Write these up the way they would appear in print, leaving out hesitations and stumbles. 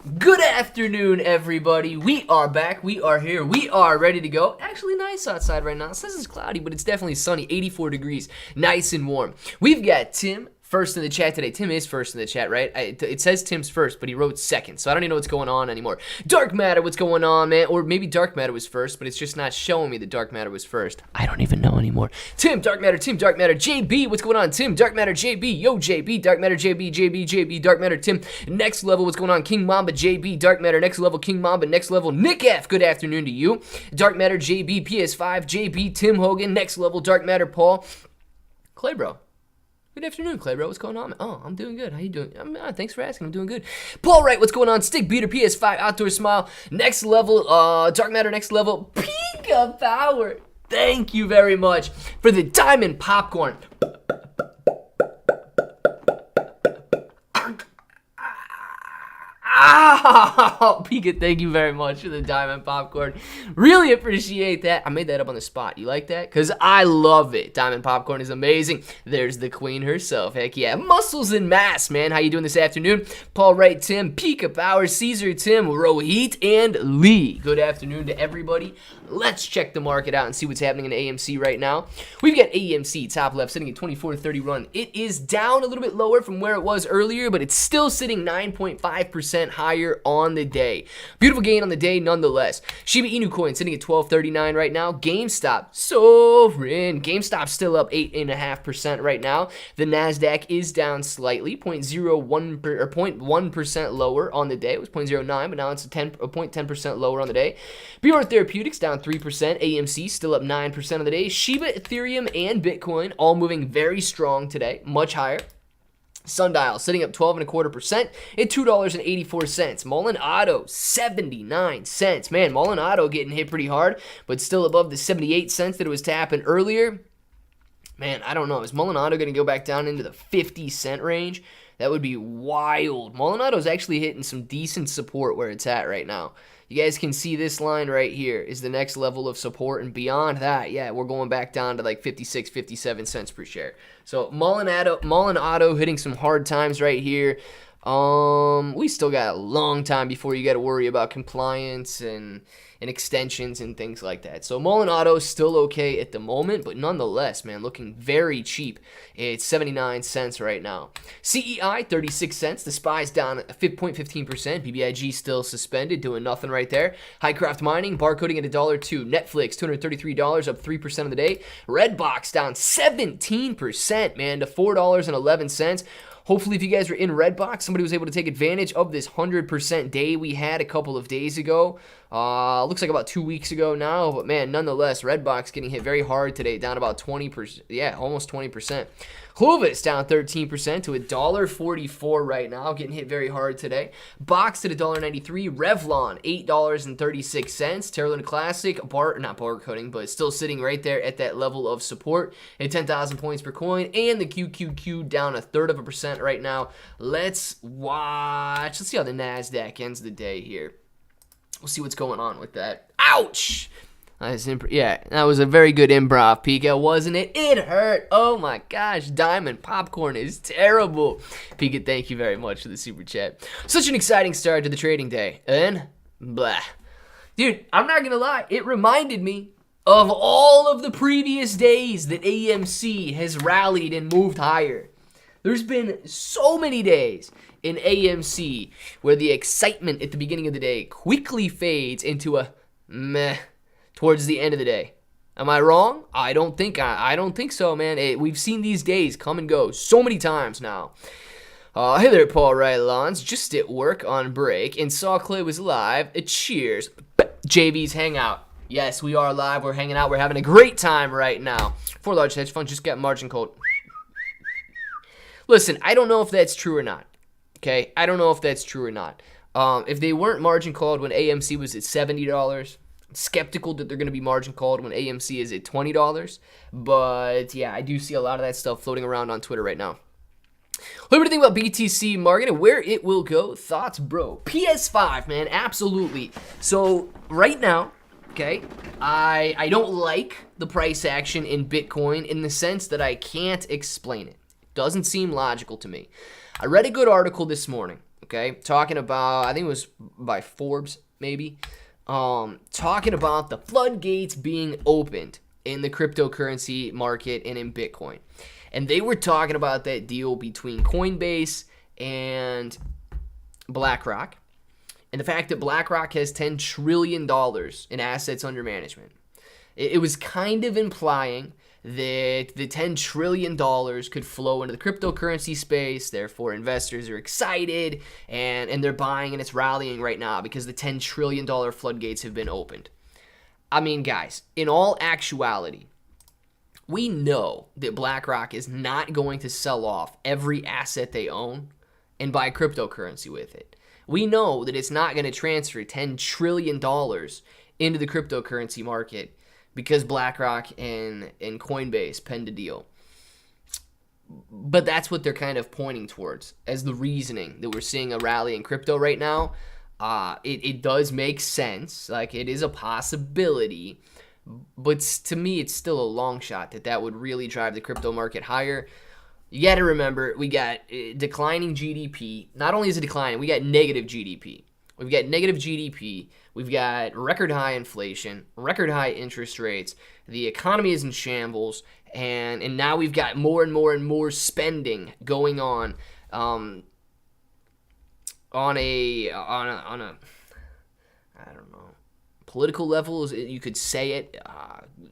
Good afternoon, everybody. We are back. We are here. We are ready to go. Actually, nice outside right now. It says it's cloudy, but it's definitely sunny. 84 degrees. Nice and warm. We've got Tim first in the chat today. Tim is first in the chat, right? It says Tim's first, but he wrote second, so I don't even know what's going on anymore. Dark Matter, what's going on, man? Or maybe Dark Matter was first, but it's just not showing me that Dark Matter was first. I don't even know anymore. Tim, Dark Matter, JB, what's going on? Tim, Dark Matter, JB, yo, JB, Dark Matter, JB, Dark Matter, Tim, Next Level, what's going on? King Mamba, JB, Dark Matter, Next Level, King Mamba, Next Level, Nick F, good afternoon to you. Dark Matter, JB, PS5, JB, Tim Hogan, Next Level, Dark Matter, Paul, Clay, bro. Good afternoon, Clay, bro. What's going on? Oh, I'm doing good. How you doing? Thanks for asking. I'm doing good. Paul Wright, what's going on? Stick Beater, PS5, Outdoor Smile, Next Level, Dark Matter, Next Level, Pika Power. Thank you very much for the Diamond Popcorn. Pika, thank you very much for the Diamond Popcorn. Really appreciate that. I made that up on the spot. You like that? Because I love it. Diamond Popcorn is amazing. There's the queen herself. Heck yeah. Muscles and Mass, man. How you doing this afternoon? Paul Wright, Tim, Pika Power, Caesar, Tim, Rohit, and Lee. Good afternoon to everybody. Let's check the market out and see what's happening in AMC right now. We've got AMC top left sitting at 24.30 run. It is down a little bit lower from where it was earlier, but it's still sitting 9.5% higher on the day. Beautiful gain on the day nonetheless. Shiba Inu coin sitting at 12.39 right now. GameStop soaring. GameStop's still up 8.5% right now. The Nasdaq is down slightly, 0.1% lower on the day. It was 0.09, but now it's 0.10% lower on the day. BR Therapeutics down 3%. AMC still up 9% on the day. Shiba, Ethereum, and Bitcoin all moving very strong today, much higher. Sundial sitting up 12.25% at $2.84. Mullen Auto 79 cents. Man, Mullen Auto getting hit pretty hard, but still above the 78 cents that it was tapping earlier. Man, I don't know. Is Mullen Auto going to go back down into the 50-cent range? That would be wild. Mullen Auto is actually hitting some decent support where it's at right now. You guys can see this line right here is the next level of support, and beyond that, yeah, we're going back down to like 56, 57 cents per share. So Mullen Auto hitting some hard times right here. We still got a long time before you got to worry about compliance and extensions and things like that. So Mullen Auto is still okay at the moment, but nonetheless, man, looking very cheap. It's 79 cents right now. CEI, 36 cents. The SPY's down 0.15%. BBIG still suspended, doing nothing right there. Highcraft Mining, barcoding at $1.02. Netflix, $233, up 3% of the day. Redbox down 17%, man, to $4.11. Hopefully, if you guys were in Redbox, somebody was able to take advantage of this 100% day we had a couple of days ago. Looks like about 2 weeks ago now, but man, nonetheless, Redbox getting hit very hard today, down about 20%. Yeah, almost 20%. Clovis down 13% to $1.44 right now, getting hit very hard today. Boxed at $1.93. Revlon, $8.36. Terralyn Classic, not barcoding, but still sitting right there at that level of support at 10,000 points per coin. And the QQQ down 1/3% right now. Let's watch. Let's see how the Nasdaq ends the day here. We'll see what's going on with that. Ouch! Yeah, that was a very good improv, Pika, wasn't it? It hurt. Oh my gosh, Diamond Popcorn is terrible. Pika, thank you very much for the super chat. Such an exciting start to the trading day. And blah. Dude, I'm not gonna lie, it reminded me of all of the previous days that AMC has rallied and moved higher. There's been so many days in AMC where the excitement at the beginning of the day quickly fades into a meh towards the end of the day. Am I wrong? I don't think so, man. We've seen these days come and go so many times now. Hey there, Paul Rylons. Just at work on break and saw Clay was live. Cheers. JV's Hangout. Yes, we are live. We're hanging out. We're having a great time right now. 4 large hedge funds just got margin called. Listen, I don't know if that's true or not. Okay? I don't know if that's true or not. If they weren't margin called when AMC was at $70, skeptical that they're going to be margin called when AMC is at $20. But yeah, I do see a lot of that stuff floating around on Twitter right now. What do you think about BTC market and where it will go? Thoughts, bro? PS5, man, absolutely. So right now, okay, I don't like the price action in Bitcoin in the sense that I can't explain it. Doesn't seem logical to me. I read a good article this morning. Okay, talking about, I think it was by Forbes, maybe, talking about the floodgates being opened in the cryptocurrency market and in Bitcoin. And they were talking about that deal between Coinbase and BlackRock, and the fact that BlackRock has $10 trillion in assets under management. It was kind of implying that the $10 trillion could flow into the cryptocurrency space. Therefore, investors are excited and they're buying, and it's rallying right now because the $10 trillion floodgates have been opened. I mean, guys, in all actuality, we know that BlackRock is not going to sell off every asset they own and buy cryptocurrency with it. We know that it's not going to transfer $10 trillion into the cryptocurrency market because BlackRock and Coinbase penned a deal. But that's what they're kind of pointing towards as the reasoning that we're seeing a rally in crypto right now. It does make sense. Like, it is a possibility. But to me, it's still a long shot that would really drive the crypto market higher. You got to remember, we got declining GDP. Not only is it declining, we got negative GDP. We've got negative GDP. We've got record high inflation, record high interest rates. The economy is in shambles, and now we've got more and more and more spending going on a I don't know, political level, you could say it,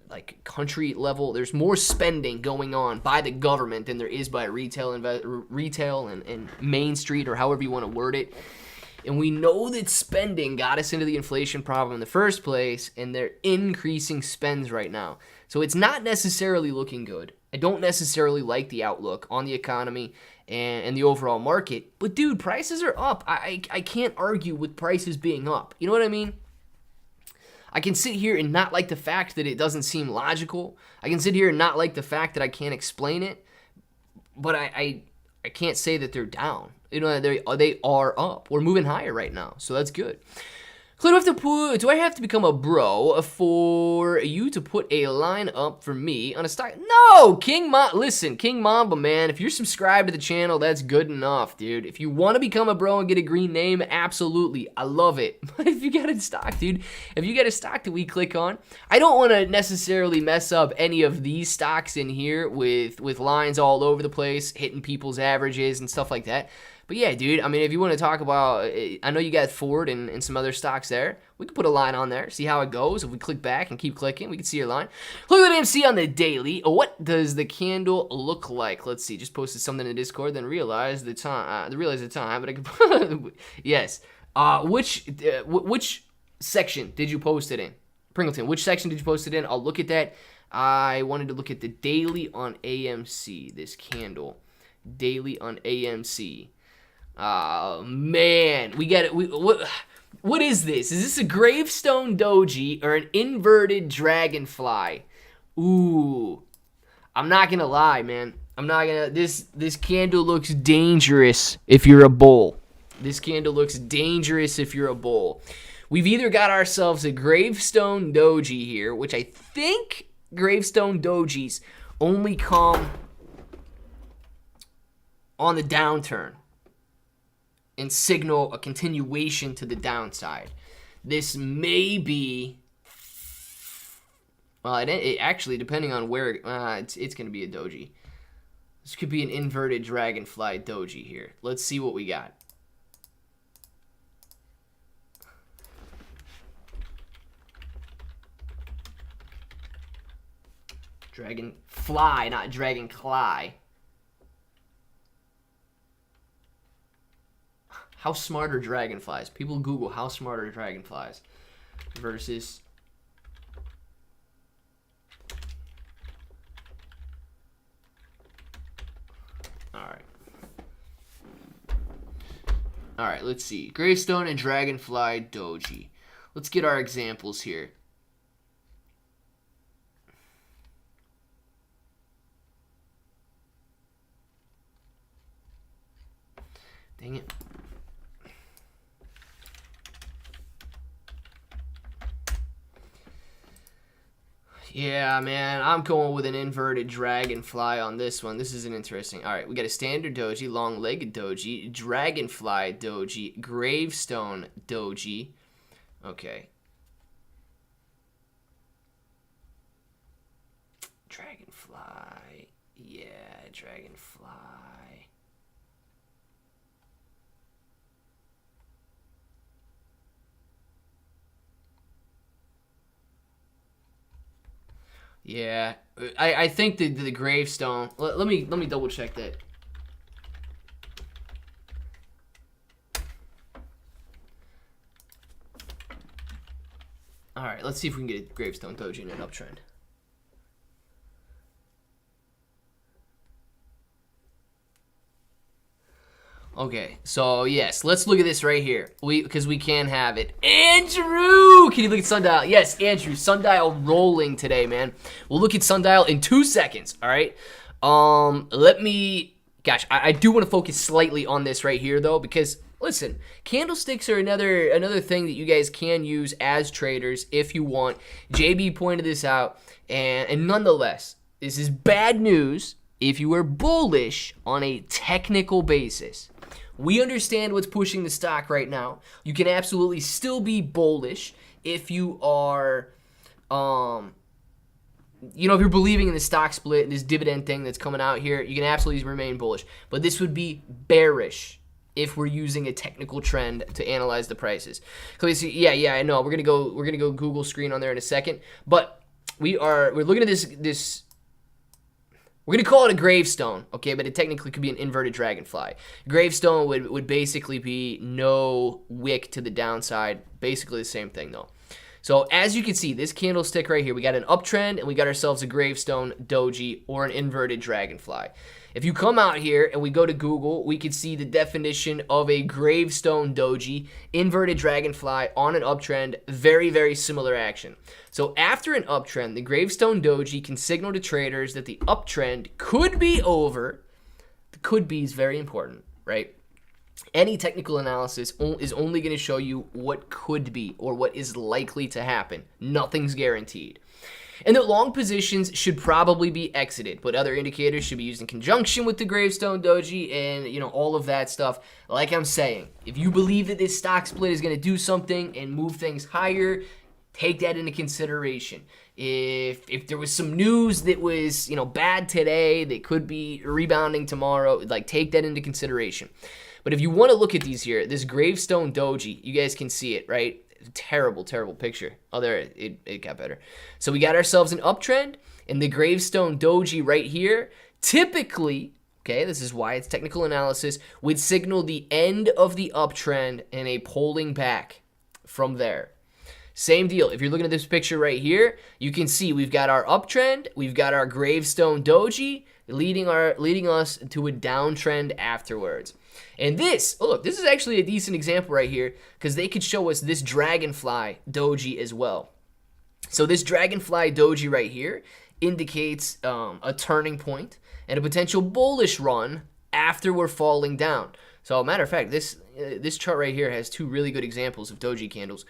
like country level. There's more spending going on by the government than there is by retail and Main Street, or however you want to word it. And we know that spending got us into the inflation problem in the first place, and they're increasing spends right now. So it's not necessarily looking good. I don't necessarily like the outlook on the economy and the overall market. But dude, prices are up. I can't argue with prices being up. You know what I mean? I can sit here and not like the fact that it doesn't seem logical. I can sit here and not like the fact that I can't explain it. But I can't say that they're down. You know, they are up. We're moving higher right now, so that's good. Do I have to become a bro for you to put a line up for me on a stock? No, listen, King Mamba, man, if you're subscribed to the channel, that's good enough, dude. If you want to become a bro and get a green name, absolutely, I love it. But if you got a stock, dude, if you got a stock that we click on, I don't want to necessarily mess up any of these stocks in here with lines all over the place, hitting people's averages and stuff like that. But yeah, dude, I mean, if you want to talk about, I know you got Ford and some other stocks there. We can put a line on there, see how it goes. If we click back and keep clicking, we can see your line. Look at AMC on the daily. What does the candle look like? Let's see. Just posted something in Discord, then realized the time. But I could. Yes. Which section did you post it in? Pringleton, which section did you post it in? I'll look at that. I wanted to look at the daily on AMC. This candle, daily on AMC. Man, we got it. What is this? Is this a gravestone doji or an inverted dragonfly? Ooh, I'm not gonna lie, man. This candle looks dangerous if you're a bull. This candle looks dangerous if you're a bull. We've either got ourselves a gravestone doji here, which I think gravestone dojis only come on the downturn and signal a continuation to the downside. This may be, well, it actually, depending on where, it's going to be a doji. This could be an inverted dragonfly doji here. Let's see what we got. Dragonfly, not dragoncly. How smart are dragonflies? People Google how smart are dragonflies versus All right, let's see. Gravestone and dragonfly doji. Let's get our examples here. Dang it. Yeah, man, I'm going with an inverted dragonfly on this one. This is an interesting. All right, we got a standard doji, long-legged doji, dragonfly doji, gravestone doji. Okay. Dragonfly. Yeah, dragonfly. Yeah, I think the gravestone. Let me double check that. All right, let's see if we can get a gravestone doji in an uptrend. Okay, so yes, let's look at this right here. Because we can have it. Andrew! Can you look at Sundial? Yes, Andrew, Sundial rolling today, man. We'll look at Sundial in 2 seconds, all right? Let me, gosh, I do want to focus slightly on this right here, though, because, listen, candlesticks are another thing that you guys can use as traders if you want. JB pointed this out, and nonetheless, this is bad news if you are bullish on a technical basis. We understand what's pushing the stock right now. You can absolutely still be bullish if you are, if you're believing in the stock split, this dividend thing that's coming out here, you can absolutely remain bullish. But this would be bearish if we're using a technical trend to analyze the prices. Yeah, I know. We're gonna go Google screen on there in a second. But we're looking at this. We're going to call it a gravestone, okay, but it technically could be an inverted dragonfly. Gravestone would basically be no wick to the downside, basically the same thing, though. So as you can see, this candlestick right here, we got an uptrend, and we got ourselves a gravestone doji or an inverted dragonfly. If you come out here and we go to Google, we can see the definition of a gravestone doji, inverted dragonfly on an uptrend, very, very similar action. So after an uptrend, the gravestone doji can signal to traders that the uptrend could be over. The could be is very important, right? Any technical analysis is only going to show you what could be or what is likely to happen. Nothing's guaranteed. And that long positions should probably be exited, but other indicators should be used in conjunction with the gravestone doji and, all of that stuff. Like I'm saying, if you believe that this stock split is going to do something and move things higher, take that into consideration. If there was some news that was, bad today that could be rebounding tomorrow, take that into consideration. But if you want to look at these here, this gravestone doji, you guys can see it, right? Terrible, terrible picture. Oh, there, it got better. So we got ourselves an uptrend, and the gravestone doji right here, typically, okay, this is why it's technical analysis, would signal the end of the uptrend and a pulling back from there. Same deal. If you're looking at this picture right here, you can see we've got our uptrend, we've got our gravestone doji leading us to a downtrend afterwards. And this is actually a decent example right here because they could show us this dragonfly doji as well. So this dragonfly doji right here indicates a turning point and a potential bullish run after we're falling down. So matter of fact, this chart right here has 2 really good examples of doji candles.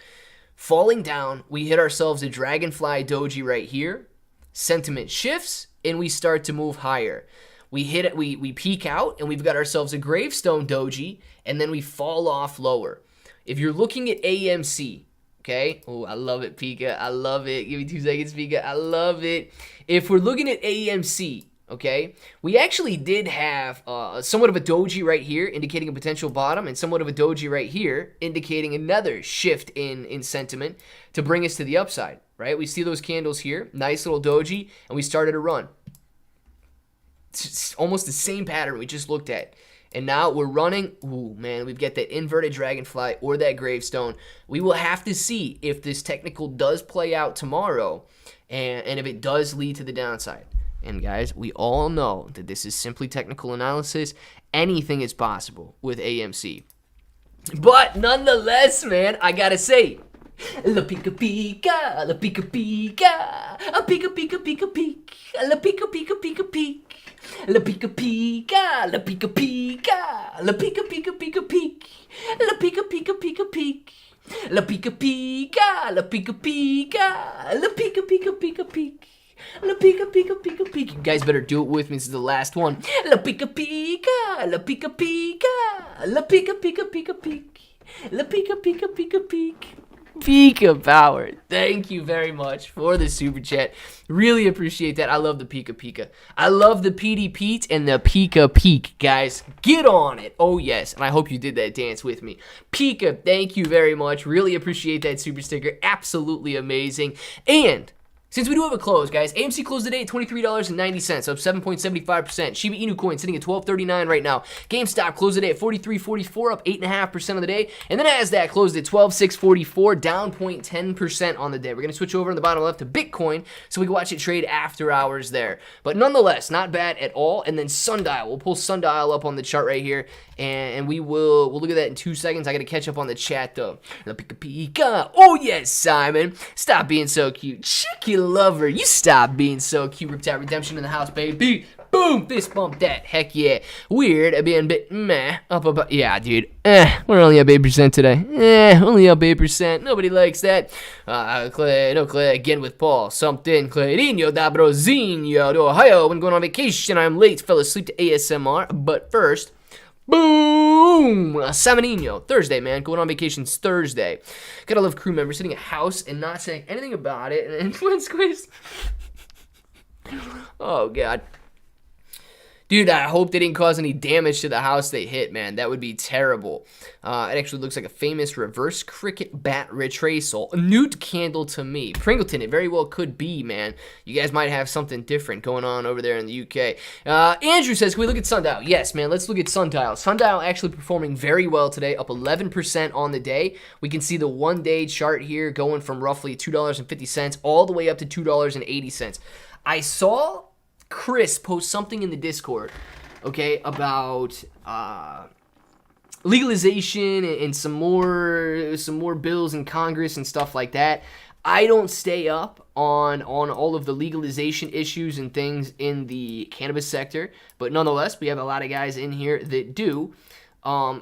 Falling down, we hit ourselves a dragonfly doji right here. Sentiment shifts and we start to move higher. We hit it, we peak out, and we've got ourselves a gravestone doji, and then we fall off lower. If you're looking at AMC, okay? Oh, I love it, Pika. I love it. Give me 2 seconds, Pika. I love it. If we're looking at AMC, okay, we actually did have somewhat of a doji right here, indicating a potential bottom, and somewhat of a doji right here, indicating another shift in sentiment to bring us to the upside, right? We see those candles here, nice little doji, and we started a run. It's almost the same pattern we just looked at. And now we're running. Ooh, man, we've got that inverted dragonfly or that gravestone. We will have to see if this technical does play out tomorrow and if it does lead to the downside. And guys, we all know that this is simply technical analysis. Anything is possible with AMC. But nonetheless, man, I gotta say, la pika pika, la pika pika, a pika pika pika peek, la pika pika pika peek. La pika pika, la pika pika, la pika pika pika peek, la pika pika pika peek, la pika pika, la pika pika, la pika pika pika peek. La Pika Pika Pika Pika. You guys better do it with me. This is the last one. La Pika Pika. La Pika Pika. La Pika Pika Pika Pika. La Pika Pika Pika Pika. Pika Power. Thank you very much for the super chat. Really appreciate that. I love the Pika Pika. I love the PD Pete and the Pika Peak. Guys, get on it. Oh, yes. And I hope you did that dance with me. Pika, thank you very much. Really appreciate that super sticker. Absolutely amazing. And since we do have a close, guys, AMC closed today at $23.90, up 7.75%. Shiba Inu coin sitting at $12.39 right now. GameStop closed today at $43.44, up 8.5% of the day. And then Nasdaq closed at $12.644, down 0.10% on the day. We're going to switch over on the bottom left to Bitcoin so we can watch it trade after hours there. But nonetheless, not bad at all. And then Sundial. We'll pull Sundial up on the chart right here, and we'll look at that in 2 seconds. I got to catch up on the chat, though. The Pika Pika. Oh, yes, Simon. Stop being so cute. Chicken lover, you stop being so cute. Riptide Redemption in the house, baby. Boom, fist bump that. Heck yeah. Weird, being a bit meh. Up about, yeah, dude. We're only up 8% today. Only up 8%. Nobody likes that. Clay, again with Paul. Something, Clarinho da Brozinho do Ohio. When going on vacation, I'm late. Fell asleep to ASMR. But first, boom! Samanino. Thursday, man. Going on vacations Thursday. Gotta love crew members sitting at house and not saying anything about it. And one squeeze. Oh, God. Dude, I hope they didn't cause any damage to the house they hit, man. That would be terrible. It actually looks like a famous reverse cricket bat retracel. A nude candle to me. Pringleton, it very well could be, man. You guys might have something different going on over there in the UK. Andrew says, can we look at Sundial? Yes, man, let's look at Sundial. Sundial actually performing very well today, up 11% on the day. We can see the one-day chart here going from roughly $2.50 all the way up to $2.80. I saw Chris post something in the Discord, okay, about legalization and some more bills in Congress and stuff like that. I don't stay up on all of the legalization issues and things in the cannabis sector, but nonetheless, we have a lot of guys in here that do.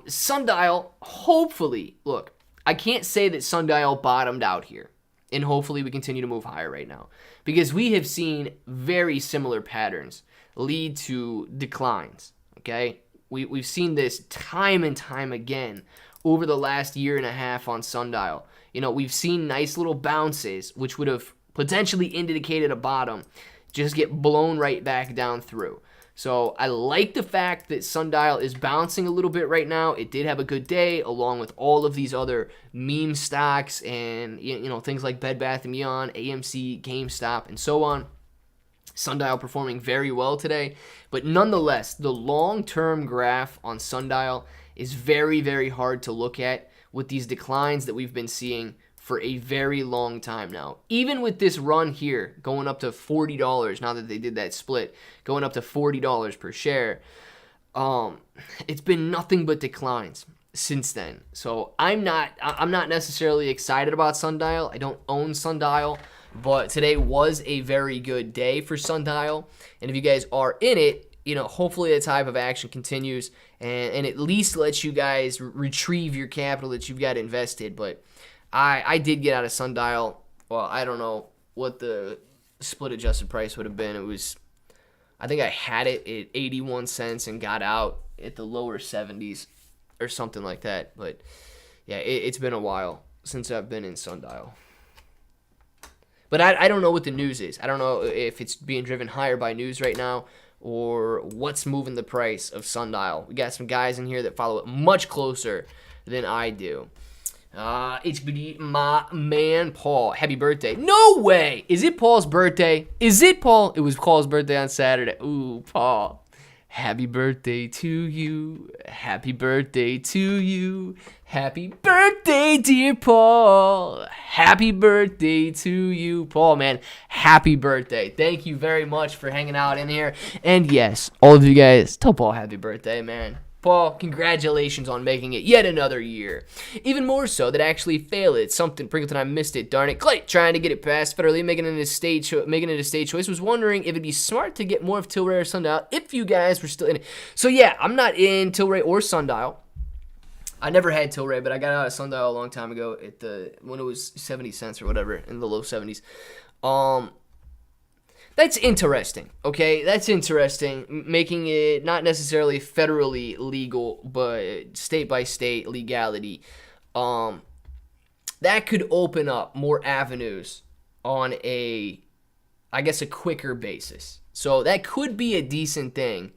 Sundial, hopefully, look, I can't say that Sundial bottomed out here, and hopefully we continue to move higher right now, because we have seen very similar patterns lead to declines, okay? We've seen this time and time again over the last year and a half on Sundial. You know, we've seen nice little bounces, which would have potentially indicated a bottom, just get blown right back down through. So I like the fact that Sundial is bouncing a little bit right now. It did have a good day, along with all of these other meme stocks and, you know, things like Bed Bath & Beyond, AMC, GameStop, and so on. Sundial performing very well today. But nonetheless, the long-term graph on Sundial is very, very hard to look at with these declines that we've been seeing for a very long time now. Even with this run here, going up to $40, now that they did that split, going up to $40 per share, it's been nothing but declines since then. So I'm not necessarily excited about Sundial. I don't own Sundial, but today was a very good day for Sundial. And if you guys are in it, you know, hopefully that type of action continues and at least lets you guys retrieve your capital that you've got invested. But I did get out of Sundial. Well, I don't know what the split adjusted price would have been. It was, I think I had it at 81 cents and got out at the lower 70s or something like that. But yeah, it's been a while since I've been in Sundial. But I don't know what the news is. I don't know if it's being driven higher by news right now or what's moving the price of Sundial. We got some guys in here that follow it much closer than I do. HBD, my man, Paul. Happy birthday. No way! Is it Paul's birthday? Is it Paul? It was Paul's birthday on Saturday. Ooh, Paul. Happy birthday to you. Happy birthday to you. Happy birthday, dear Paul. Happy birthday to you. Paul, man, happy birthday. Thank you very much for hanging out in here. And yes, all of you guys, tell Paul happy birthday, man. Paul, congratulations on making it yet another year. Even more so that I actually failed it. Something, Pringleton, I missed it, darn it. Clay, trying to get it past federally, making it a state choice. Was wondering if it'd be smart to get more of Tilray or Sundial if you guys were still in it. So yeah, I'm not in Tilray or Sundial. I never had Tilray, but I got out of Sundial a long time ago when it was 70 cents or whatever, in the low 70s. That's interesting, okay? That's interesting, making it not necessarily federally legal, but state by state legality. That could open up more avenues on I guess, a quicker basis. So that could be a decent thing.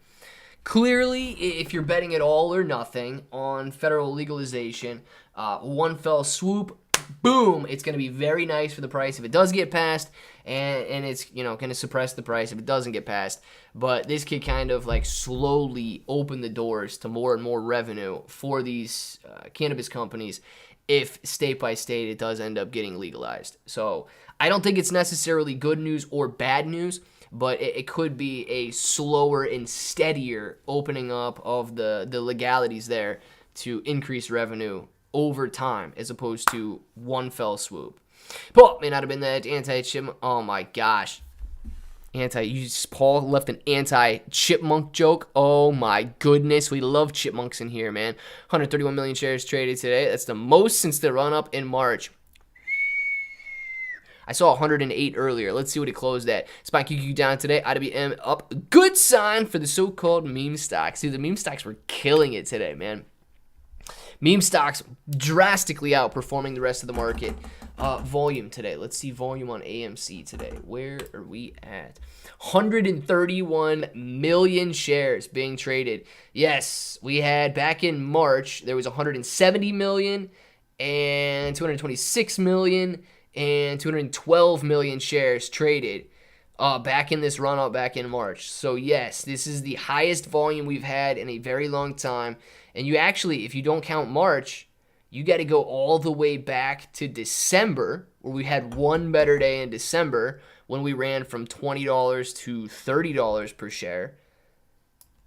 Clearly, if you're betting it all or nothing on federal legalization, one fell swoop, boom, it's going to be very nice for the price if it does get passed, and it's, going to suppress the price if it doesn't get passed. But this could kind of like slowly open the doors to more and more revenue for these cannabis companies if state by state it does end up getting legalized. So I don't think it's necessarily good news or bad news, but it could be a slower and steadier opening up of the legalities there to increase revenue over time as opposed to one fell swoop. Paul may not have been that anti-chipmunk. Oh my gosh. Paul left an anti-chipmunk joke. Oh my goodness. We love chipmunks in here, man. 131 million shares traded today. That's the most since the run-up in March. I saw 108 earlier. Let's see what it closed at. Spike QQ down today. IWM up. Good sign for the so-called meme stocks. See, the meme stocks were killing it today, man. Meme stocks drastically outperforming the rest of the market. Volume today. Let's see volume on AMC today. Where are we at? 131 million shares being traded. Yes, we had back in March, there was 170 million and 226 million and 212 million shares traded back in this run-up back in March. So yes, this is the highest volume we've had in a very long time. And you actually, if you don't count March, you got to go all the way back to December, where we had one better day in December when we ran from $20 to $30 per share.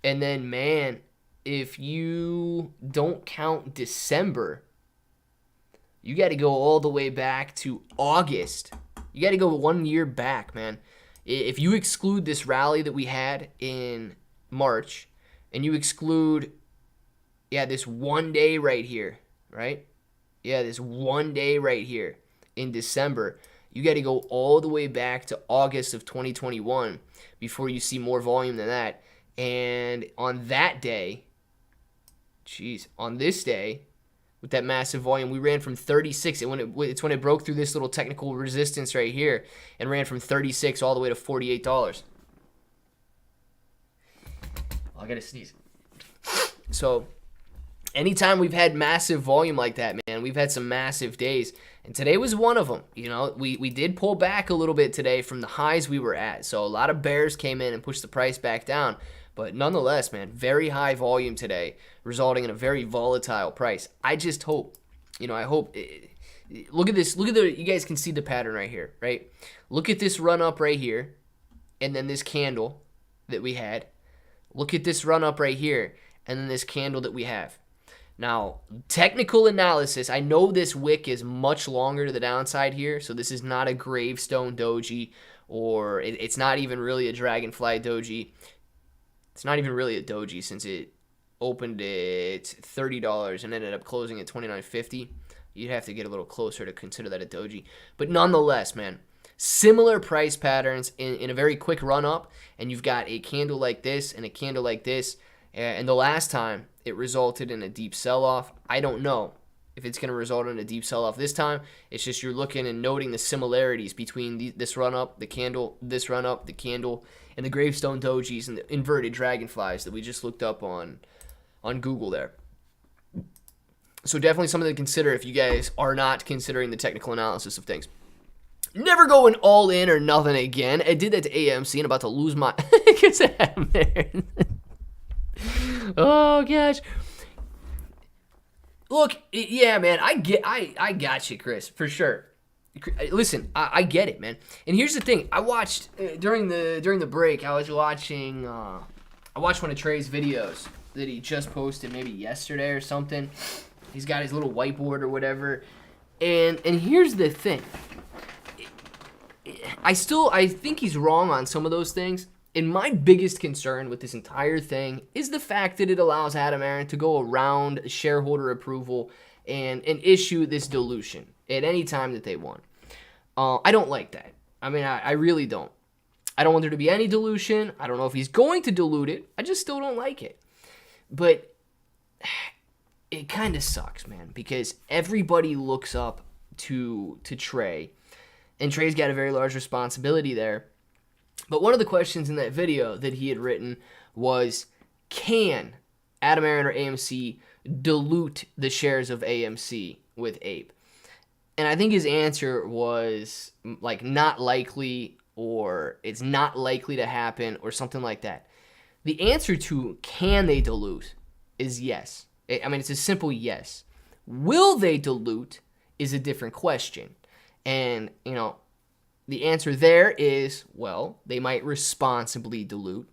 And then, man, if you don't count December, you got to go all the way back to August. You got to go 1 year back, man. If you exclude this rally that we had in March, and you exclude, this 1 day right here, right? Yeah, this 1 day right here in December, you got to go all the way back to August of 2021 before you see more volume than that. And on that day, on this day, with that massive volume, we ran from 36. It's when it broke through this little technical resistance right here and ran from 36 all the way to $48. I gotta sneeze. So, anytime we've had massive volume like that, man, we've had some massive days. And today was one of them. We did pull back a little bit today from the highs we were at. So, a lot of bears came in and pushed the price back down. But nonetheless, man, very high volume today, resulting in a very volatile price. I just hope, I hope, look at this. You guys can see the pattern right here, right? Look at this run up right here, and then this candle that we had. Look at this run up right here, and then this candle that we have. Now, technical analysis, I know this wick is much longer to the downside here, so this is not a gravestone doji, or it's not even really a dragonfly doji. It's not even really a doji since it opened at $30 and ended up closing at $29.50. You'd have to get a little closer to consider that a doji. But nonetheless, man, similar price patterns in a very quick run-up, and you've got a candle like this and a candle like this. And the last time, it resulted in a deep sell-off. I don't know if it's going to result in a deep sell-off this time. It's just you're looking and noting the similarities between this run-up, the candle, this run-up, the candle, and the gravestone dojis and the inverted dragonflies that we just looked up on Google there. So definitely something to consider if you guys are not considering the technical analysis of things. Never going all in or nothing again. I did that to AMC and about to lose my... What's happening there? Oh, gosh. Look, yeah, man, I got you, Chris, for sure. Listen, I get it, man. And here's the thing. I watched, during the break, I watched one of Trey's videos that he just posted maybe yesterday or something. He's got his little whiteboard or whatever. And here's the thing. I think he's wrong on some of those things. And my biggest concern with this entire thing is the fact that it allows Adam Aaron to go around shareholder approval and issue this dilution at any time that they want. I don't like that. I mean, I really don't. I don't want there to be any dilution. I don't know if he's going to dilute it. I just still don't like it. But it kind of sucks, man, because everybody looks up to Trey, and Trey's got a very large responsibility there. But one of the questions in that video that he had written was, can Adam Aron or AMC dilute the shares of AMC with Ape? And I think his answer was like not likely, or it's not likely to happen, or something like that. The answer to can they dilute is yes. I mean, it's a simple yes. Will they dilute is a different question. And, you know, the answer there is, well, they might responsibly dilute.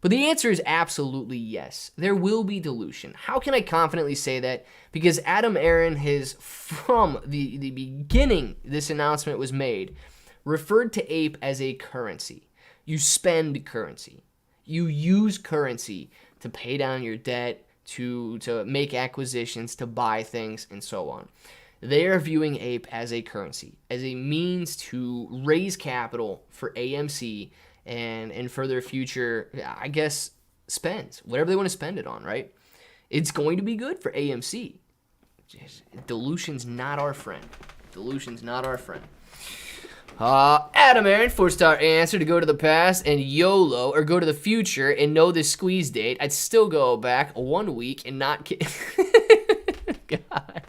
But the answer is absolutely yes. There will be dilution. How can I confidently say that? Because Adam Aron has, from the beginning this announcement was made, referred to Ape as a currency. You spend currency. You use currency to pay down your debt, to make acquisitions, to buy things, and so on. They are viewing Ape as a currency, as a means to raise capital for AMC and for their future, I guess, spends, whatever they want to spend it on, right? It's going to be good for AMC. Dilution's not our friend. Dilution's not our friend. Adam Aron, 4-star answer: to go to the past and YOLO, or go to the future and know the squeeze date. I'd still go back 1 week and not God.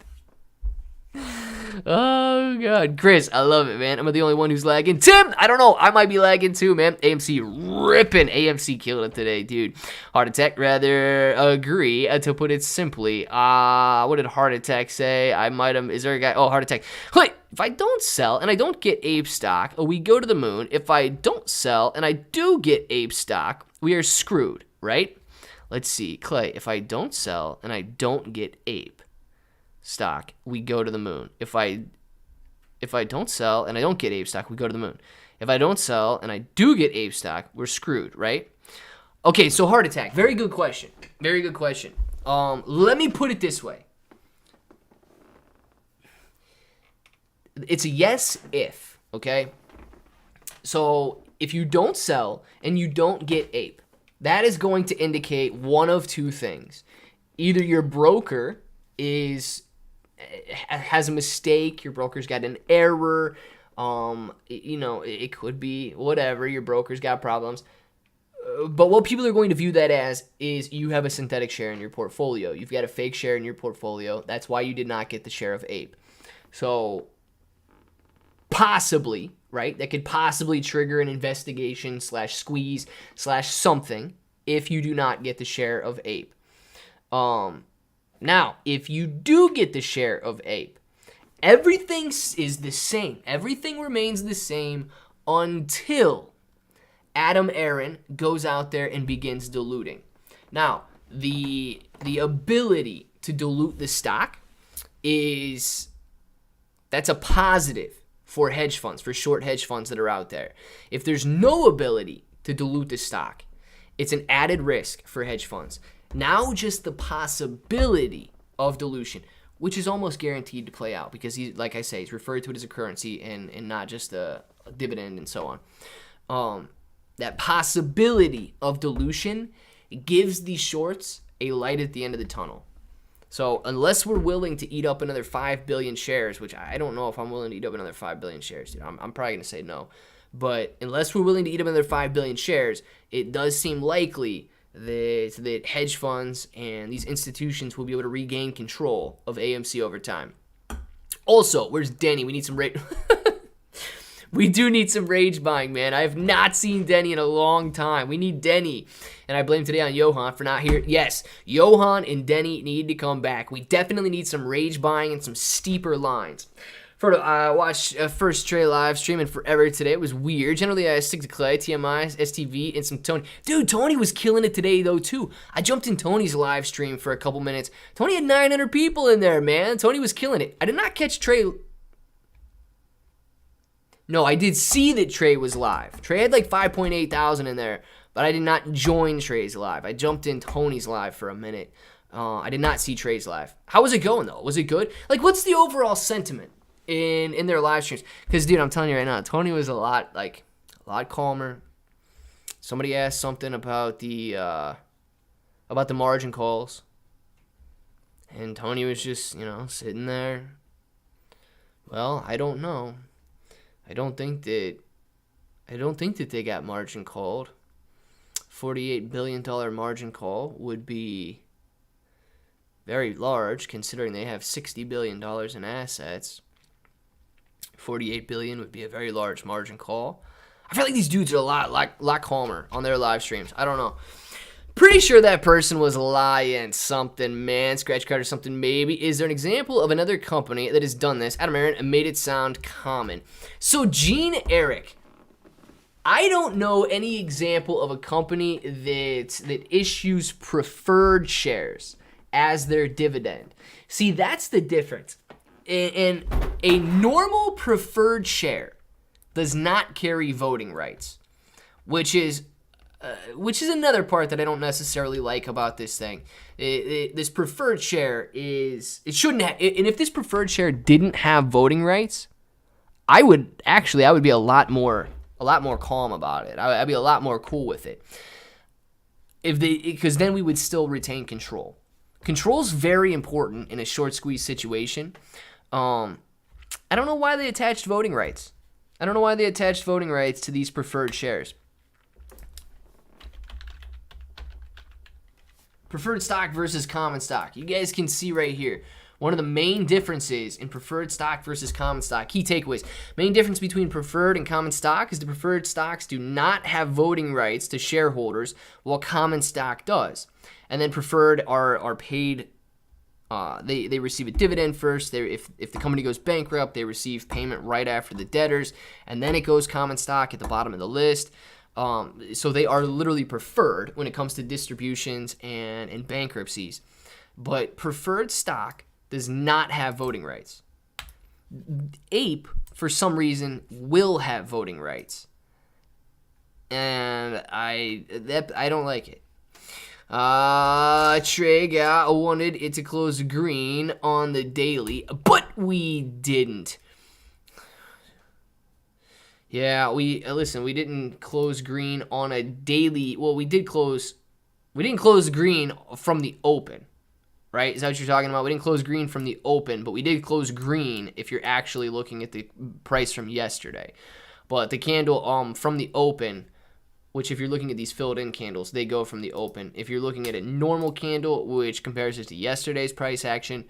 Oh, God. Chris, I love it, man. I'm the only one who's lagging. Tim, I don't know. I might be lagging too, man. AMC ripping. AMC killed it today, dude. Heart Attack, rather agree, to put it simply. What did Heart Attack say? I might have... Is there a guy? Oh, Heart Attack. Wait, if I don't sell and I don't get Ape stock, we go to the moon. If I don't sell and I do get Ape stock, we are screwed, right? Let's see. Clay, if I don't sell and I don't get Ape stock, we go to the moon. If I don't sell and I don't get Ape stock, we go to the moon. If I don't sell and I do get Ape stock, we're screwed, right? Okay, so Heart Attack, very good question. Very good question. Let me put it this way. It's a yes if, okay? So if you don't sell and you don't get Ape, that is going to indicate one of two things. Either your broker has a mistake, your broker's got an error, it could be whatever, your broker's got problems. But what people are going to view that as is you have a synthetic share in your portfolio. You've got a fake share in your portfolio. That's why you did not get the share of Ape. So possibly, right, that could possibly trigger an investigation / squeeze / something if you do not get the share of Ape. Now, if you do get the share of Ape, everything is the same. Everything remains the same until Adam Aron goes out there and begins diluting. Now, the ability to dilute the stock that's a positive for hedge funds, for short hedge funds that are out there. If there's no ability to dilute the stock, it's an added risk for hedge funds. Now just the possibility of dilution, which is almost guaranteed to play out because like I say, he's referred to it as a currency and not just a dividend and so on. That possibility of dilution gives the shorts a light at the end of the tunnel. So unless we're willing to eat up another 5 billion shares, which I don't know if I'm willing to eat up another 5 billion shares, dude. I'm probably going to say no. But unless we're willing to eat up another 5 billion shares, it does seem likely that hedge funds and these institutions will be able to regain control of AMC over time. Also, where's Denny? We need some rage. We do need some rage buying, man. I have not seen Denny in a long time. We need Denny. And I blame today on Johan for not here. Yes, Johan and Denny need to come back. We definitely need some rage buying and some steeper lines. I watched first Trey live stream in forever today. It was weird. Generally, I stick to Clay, TMI, STV, and some Tony. Dude, Tony was killing it today, though, too. I jumped in Tony's live stream for a couple minutes. Tony had 900 people in there, man. Tony was killing it. I did not catch Trey. No, I did see that Trey was live. Trey had like 5.8 thousand in there, but I did not join Trey's live. I jumped in Tony's live for a minute. I did not see Trey's live. How was it going, though? Was it good? Like, what's the overall sentiment in their live streams? Because, dude, I'm telling you right now, Tony was a lot calmer, Somebody asked something about the margin calls, and Tony was just, sitting there. Well, I don't know. I don't think that they got margin called. $48 billion margin call would be very large, considering they have $60 billion in assets. $48 billion would be a very large margin call. I feel like these dudes are a lot calmer on their live streams. I don't know. Pretty sure that person was lying something, man. Scratch card or something, maybe. Is there an example of another company that has done this? Adam Aaron and made it sound common. So, Gene Eric, I don't know any example of a company that issues preferred shares as their dividend. See, that's the difference. In a normal preferred share does not carry voting rights, which is another part that I don't necessarily like about this thing. This preferred share shouldn't have, and if this preferred share didn't have voting rights, I would be a lot more calm about it. I'd be a lot more cool with it. Because then we would still retain control. Control is very important in a short squeeze situation. I don't know why they attached voting rights. I don't know why they attached voting rights to these preferred shares. Preferred stock versus common stock. You guys can see right here. One of the main differences in preferred stock versus common stock. Key takeaways. Main difference between preferred and common stock is the preferred stocks do not have voting rights to shareholders, while common stock does. And then preferred are paid. They receive a dividend first. If the company goes bankrupt, they receive payment right after the debtors, and then it goes common stock at the bottom of the list. So they are literally preferred when it comes to distributions and bankruptcies. But preferred stock does not have voting rights. Ape, for some reason, will have voting rights. And I don't like it. Trey, I wanted it to close green on the daily, but we didn't. Yeah, we didn't close green on a daily. Well, we didn't close green from the open, right? Is that what you're talking about? We didn't close green from the open, but we did close green if you're actually looking at the price from yesterday. But the candle from the open, which if you're looking at these filled in candles, they go from the open. If you're looking at a normal candle, which compares it to yesterday's price action,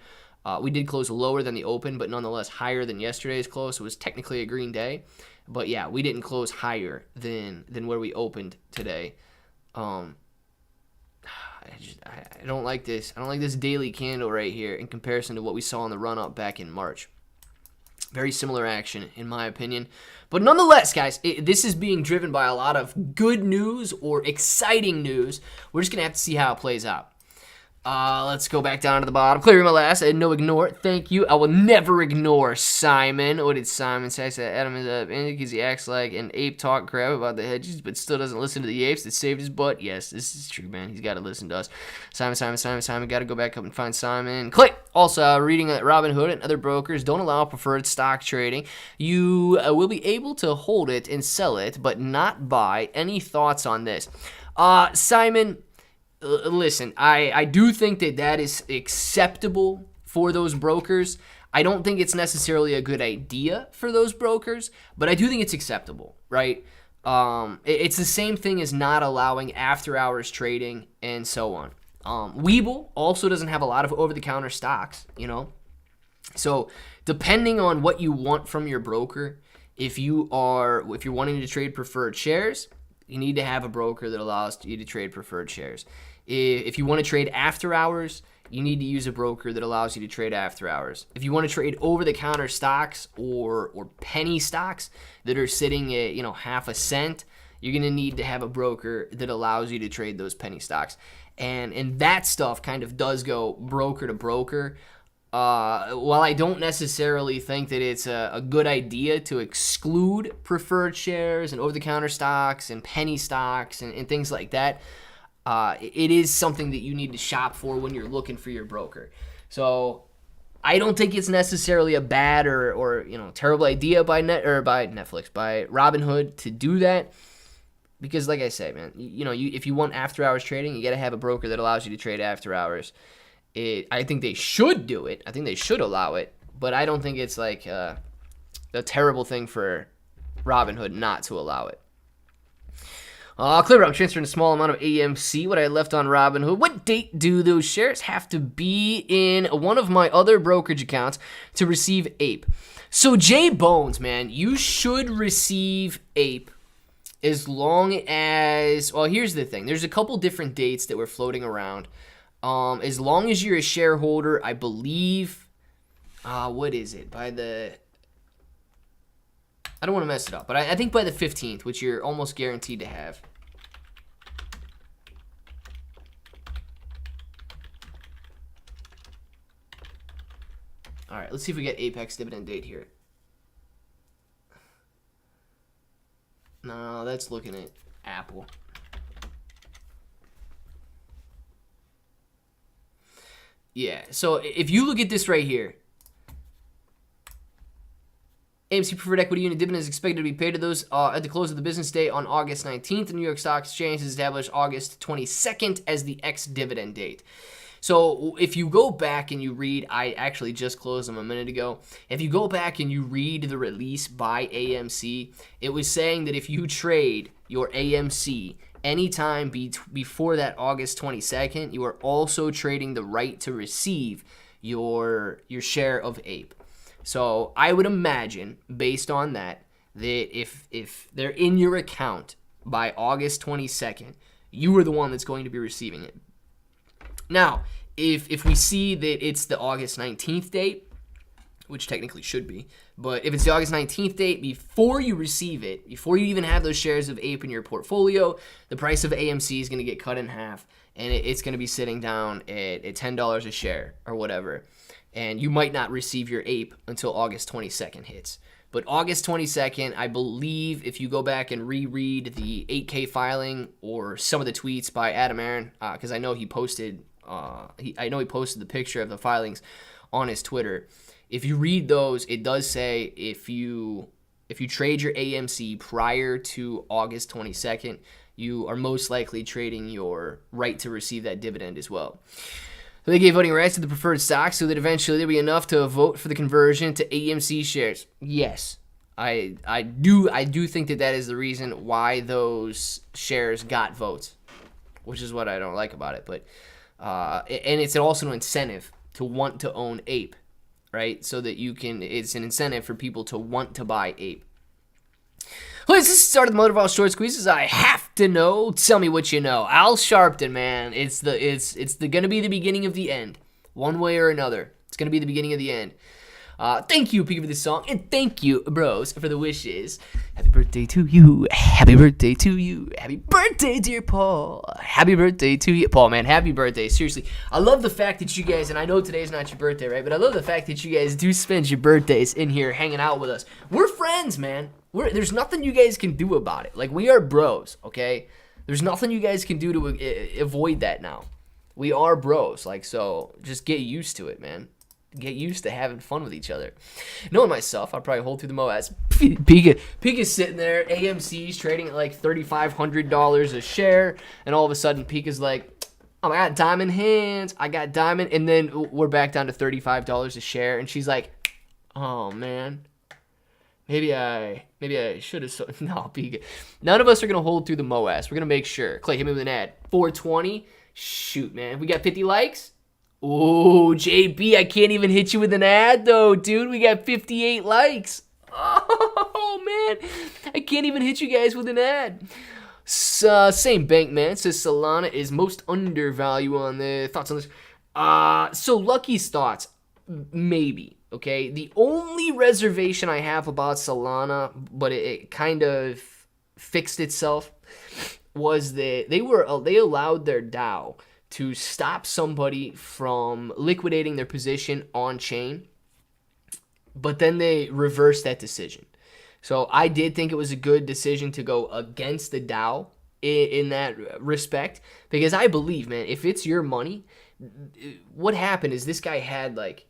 we did close lower than the open, but nonetheless higher than yesterday's close. It was technically a green day. But yeah, we didn't close higher than where we opened today. I don't like this. I don't like this daily candle right here in comparison to what we saw in the run-up back in March. Very similar action, in my opinion. But nonetheless, guys, this is being driven by a lot of good news or exciting news. We're just going to have to see how it plays out. Let's go back down to the bottom. Clearing my last. No ignore. Thank you. I will never ignore Simon. What did Simon say? I said Adam is up because he acts like an ape talk crap about the hedges, but still doesn't listen to the apes that saved his butt. Yes, this is true, man. He's got to listen to us. Simon. Got to go back up and find Simon. Click. Also, reading that Robinhood and other brokers don't allow preferred stock trading. You will be able to hold it and sell it, but not buy. Any thoughts on this? Simon, listen, I do think that is acceptable for those brokers. I don't think it's necessarily a good idea for those brokers, but I do think it's acceptable, right? It's the same thing as not allowing after-hours trading and so on. Webull also doesn't have a lot of over-the-counter stocks, So depending on what you want from your broker, if you're wanting to trade preferred shares, you need to have a broker that allows you to trade preferred shares. If you want to trade after hours, you need to use a broker that allows you to trade after hours. If you want to trade over-the-counter stocks or penny stocks that are sitting at half a cent, you're going to need to have a broker that allows you to trade those penny stocks. And that stuff kind of does go broker to broker. While I don't necessarily think that it's a good idea to exclude preferred shares and over-the-counter stocks and penny stocks and things like that, it is something that you need to shop for when you're looking for your broker. So I don't think it's necessarily a bad or terrible idea by Robinhood to do that. because like I say, man, if you want after hours trading, you got to have a broker that allows you to trade after hours. I think they should do it. I think they should allow it, but I don't think it's like a terrible thing for Robinhood not to allow it. Clear, I'm transferring a small amount of AMC, what I left on Robinhood. What date do those shares have to be in one of my other brokerage accounts to receive APE? So J Bones, man, you should receive APE as long as, well, here's the thing. There's a couple different dates that were floating around. As long as you're a shareholder, I believe, what is it? I don't want to mess it up, but I think by the 15th, which you're almost guaranteed to have. All right, let's see if we get Apex dividend date here. No, that's looking at Apple. Yeah, so if you look at this right here, AMC Preferred Equity Unit dividend is expected to be paid to those at the close of the business day on August 19th. The New York Stock Exchange has established August 22nd as the ex-dividend date. So if you go back and you read, I actually just closed them a minute ago. If you go back and you read the release by AMC, it was saying that if you trade your AMC anytime before that August 22nd, you are also trading the right to receive your share of APE. So I would imagine, based on that if they're in your account by August 22nd, you are the one that's going to be receiving it. Now, if we see that it's the August 19th date, which technically should be, but if it's the August 19th date, before you receive it, before you even have those shares of APE in your portfolio, the price of AMC is going to get cut in half, and it's going to be sitting down at $10 a share or whatever. And you might not receive your APE until August 22nd hits. But August 22nd, I believe, if you go back and reread the 8K filing or some of the tweets by Adam Aaron, because I know he posted the picture of the filings on his Twitter. If you read those, it does say if you trade your AMC prior to August 22nd, you are most likely trading your right to receive that dividend as well. So they gave voting rights to the preferred stock so that eventually there'll be enough to vote for the conversion to AMC shares. Yes, I do think that is the reason why those shares got votes, which is what I don't like about it. But and it's also an incentive to want to own APE, right? So that it's an incentive for people to want to buy APE. Well, this is the start of the Motorval Short Squeezes. I have to know. Tell me what you know. Al Sharpton, man. It's gonna be the beginning of the end, one way or another. It's gonna be the beginning of the end. Thank you, Pika, for this song, and thank you, bros, for the wishes. Happy birthday to you. Happy birthday to you. Happy birthday, dear Paul. Happy birthday to you, Paul. Man, happy birthday. Seriously, I love the fact that you guys, and I know today's not your birthday, right? But I love the fact that you guys do spend your birthdays in here hanging out with us. We're friends, man. There's nothing you guys can do about it. Like, we are bros, okay? There's nothing you guys can do to avoid that now. We are bros, like, so just get used to it, man. Get used to having fun with each other. Knowing myself, I'll probably hold through the MOAS. Pika's sitting there, AMC's trading at like $3,500 a share, and all of a sudden Pika's like, oh, I got diamond hands, I got diamond, and then we're back down to $35 a share, and she's like, oh, man. Maybe I should have. No, Pika. None of us are going to hold through the MOAS. We're going to make sure. Clay, hit me with an ad. 420. Shoot, man. We got 50 likes? Oh, JB, I can't even hit you with an ad, though, dude. We got 58 likes. Oh, man. I can't even hit you guys with an ad. Same bank, man. Says Solana is most undervalued on the thoughts on this. So, Lucky's thoughts. Maybe. Okay, the only reservation I have about Solana, but it kind of fixed itself, was that they allowed their DAO to stop somebody from liquidating their position on chain, but then they reversed that decision. So I did think it was a good decision to go against the DAO in that respect, because I believe, man, if it's your money, what happened is this guy had like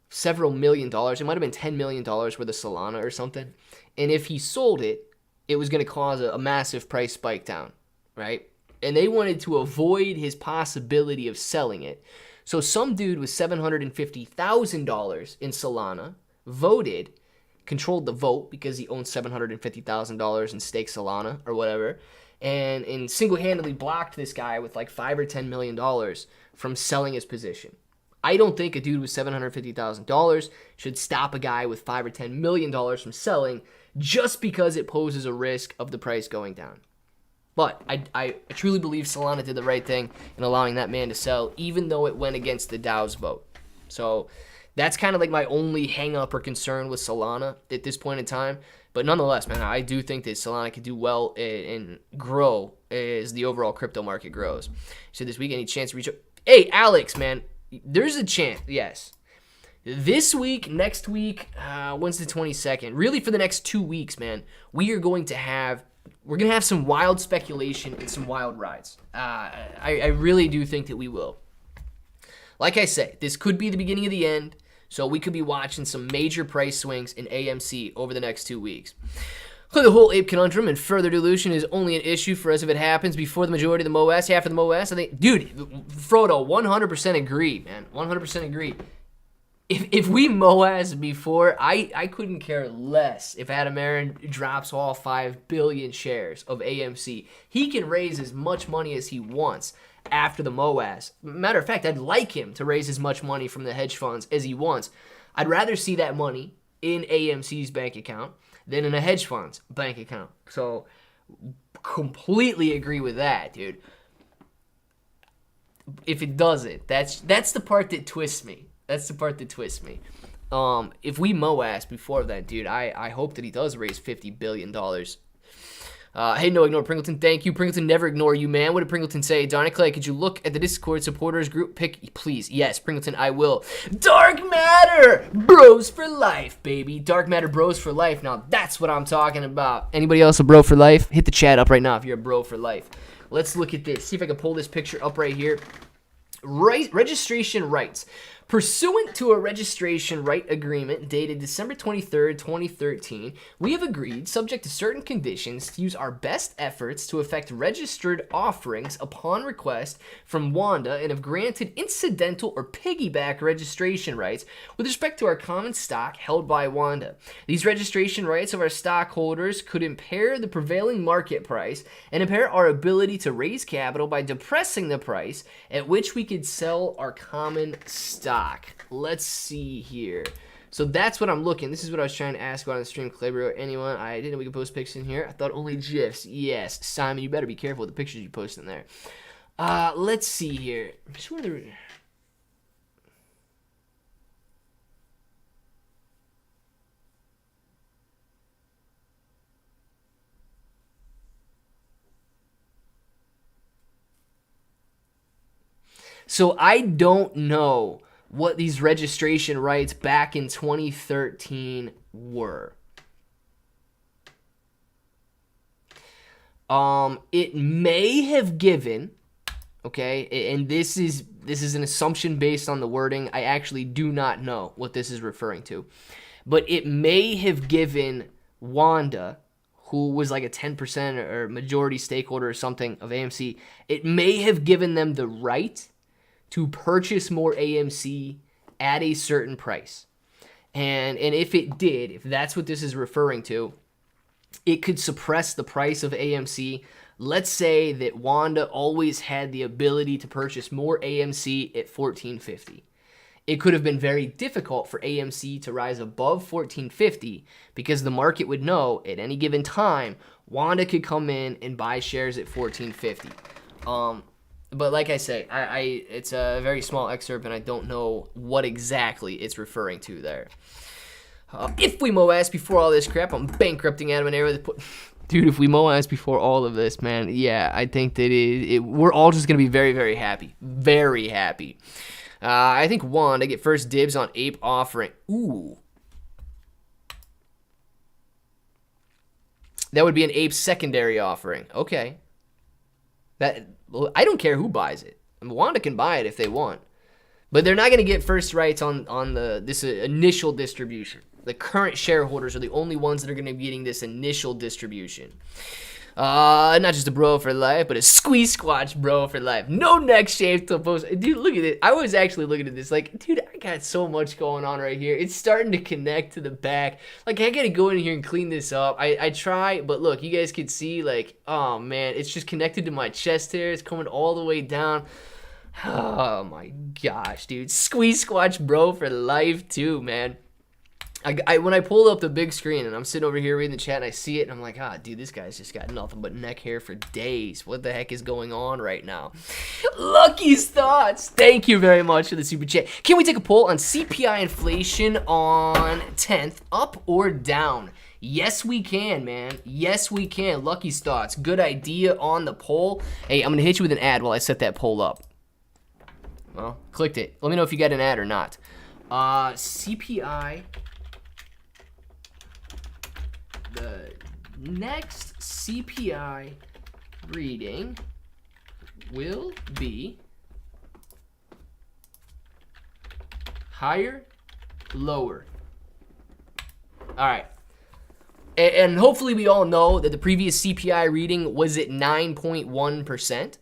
several $1 million. It might have been $10 million worth of Solana or something. And if he sold it, it was going to cause a massive price spike down, right? And they wanted to avoid his possibility of selling it. So some dude with $750,000 in Solana voted, controlled the vote because he owns $750,000 in stake Solana or whatever, and single-handedly blocked this guy with like $5 or $10 million from selling his position. I don't think a dude with $750,000 should stop a guy with $5 or $10 million from selling just because it poses a risk of the price going down. But I truly believe Solana did the right thing in allowing that man to sell, even though it went against the DAO's vote. So that's kind of like my only hang-up or concern with Solana at this point in time. But nonetheless, man, I do think that Solana could do well and grow as the overall crypto market grows. So this week, any chance to reach up? Hey, Alex, man, there's a chance, yes. This week, next week, when's the 22nd? Really for the next 2 weeks, man, we're going to have some wild speculation and some wild rides. I really do think that we will. Like I say, this could be the beginning of the end, so we could be watching some major price swings in AMC over the next 2 weeks. The whole ape conundrum and further dilution is only an issue for us if it happens before the majority of the MOAS, after the MOAS. I think, dude, Frodo, 100% agree, man. 100% agree. If we MOAS before, I couldn't care less if Adam Aaron drops all 5 billion shares of AMC. He can raise as much money as he wants after the MOAS. Matter of fact, I'd like him to raise as much money from the hedge funds as he wants. I'd rather see that money in AMC's bank account than in a hedge fund's bank account. So, completely agree with that, dude. If it doesn't, that's the part that twists me. That's the part that twists me. If we MOAS before that, dude, I hope that he does raise $50 billion. Hey, no, ignore Pringleton. Thank you. Pringleton, never ignore you, man. What did Pringleton say? Donnie Clay, could you look at the Discord supporters group pick, please? Yes, Pringleton, I will. Dark Matter! Bros for life, baby. Dark Matter bros for life. Now, that's what I'm talking about. Anybody else a bro for life? Hit the chat up right now if you're a bro for life. Let's look at this. See if I can pull this picture up right here. Registration rights. Pursuant to a registration right agreement dated December 23rd, 2013, we have agreed, subject to certain conditions, to use our best efforts to effect registered offerings upon request from Wanda and have granted incidental or piggyback registration rights with respect to our common stock held by Wanda. These registration rights of our stockholders could impair the prevailing market price and impair our ability to raise capital by depressing the price at which we could sell our common stock. Let's see here. So that's what I'm looking. This is what I was trying to ask about on the stream. Clever anyone? I didn't know we could post pics in here. I thought only GIFs. Yes, Simon, you better be careful with the pictures you post in there. Let's see here. So I don't know what these registration rights back in 2013 were. It may have given, okay, and this is an assumption based on the wording. I actually do not know what this is referring to. But it may have given Wanda, who was like a 10% or majority stakeholder or something of AMC, it may have given them the right to purchase more AMC at a certain price. And if it did, if that's what this is referring to, it could suppress the price of AMC. Let's say that Wanda always had the ability to purchase more AMC at $14.50. It could have been very difficult for AMC to rise above $14.50 because the market would know at any given time Wanda could come in and buy shares at $14.50. But like I say, it's a very small excerpt, and I don't know what exactly it's referring to there. If we MOAS before all this crap, I'm bankrupting Adam and Aaron. Dude, if we MOAS before all of this, man, yeah, I think that we're all just going to be very, very happy. Very happy. I think Wanda get first dibs on ape offering. Ooh. That would be an ape secondary offering. Okay. I don't care who buys it. I mean, Wanda can buy it if they want. But they're not going to get first rights on this initial distribution. The current shareholders are the only ones that are going to be getting this initial distribution. Not just a bro for life, but a squeeze squatch bro for life. No neck shave till post. Dude, look at it. I was actually looking at this like, dude, I got so much going on right here. It's starting to connect to the back. Like, I gotta go in here and clean this up. I try, but look, you guys can see, like, oh man, it's just connected to my chest hair. It's coming all the way down. Oh my gosh, dude. Squeeze squatch bro for life too, man. When I pulled up the big screen and I'm sitting over here reading the chat and I see it and I'm like, dude, this guy's just got nothing but neck hair for days. What the heck is going on right now? Lucky's thoughts. Thank you very much for the super chat. Can we take a poll on CPI inflation on 10th, up or down? Yes, we can, man. Yes, we can. Lucky's thoughts. Good idea on the poll. Hey, I'm going to hit you with an ad while I set that poll up. Well, clicked it. Let me know if you got an ad or not. CPI... The next CPI reading will be higher, lower. All right. And hopefully we all know that the previous CPI reading was at 9.1%.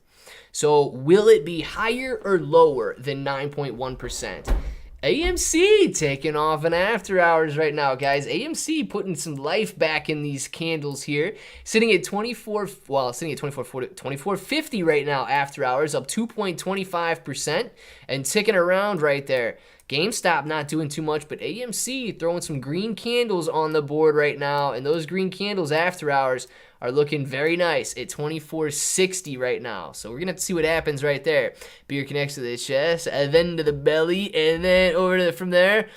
So will it be higher or lower than 9.1%? AMC taking off in after hours right now, guys. AMC putting some life back in these candles here. Sitting at 24.50 right now after hours, up 2.25% and ticking around right there. GameStop not doing too much, but AMC throwing some green candles on the board right now, and those green candles after hours are looking very nice at 24.60 right now. So we're going to have to see what happens right there. Beer connects to the chest, and then to the belly, and then over to from there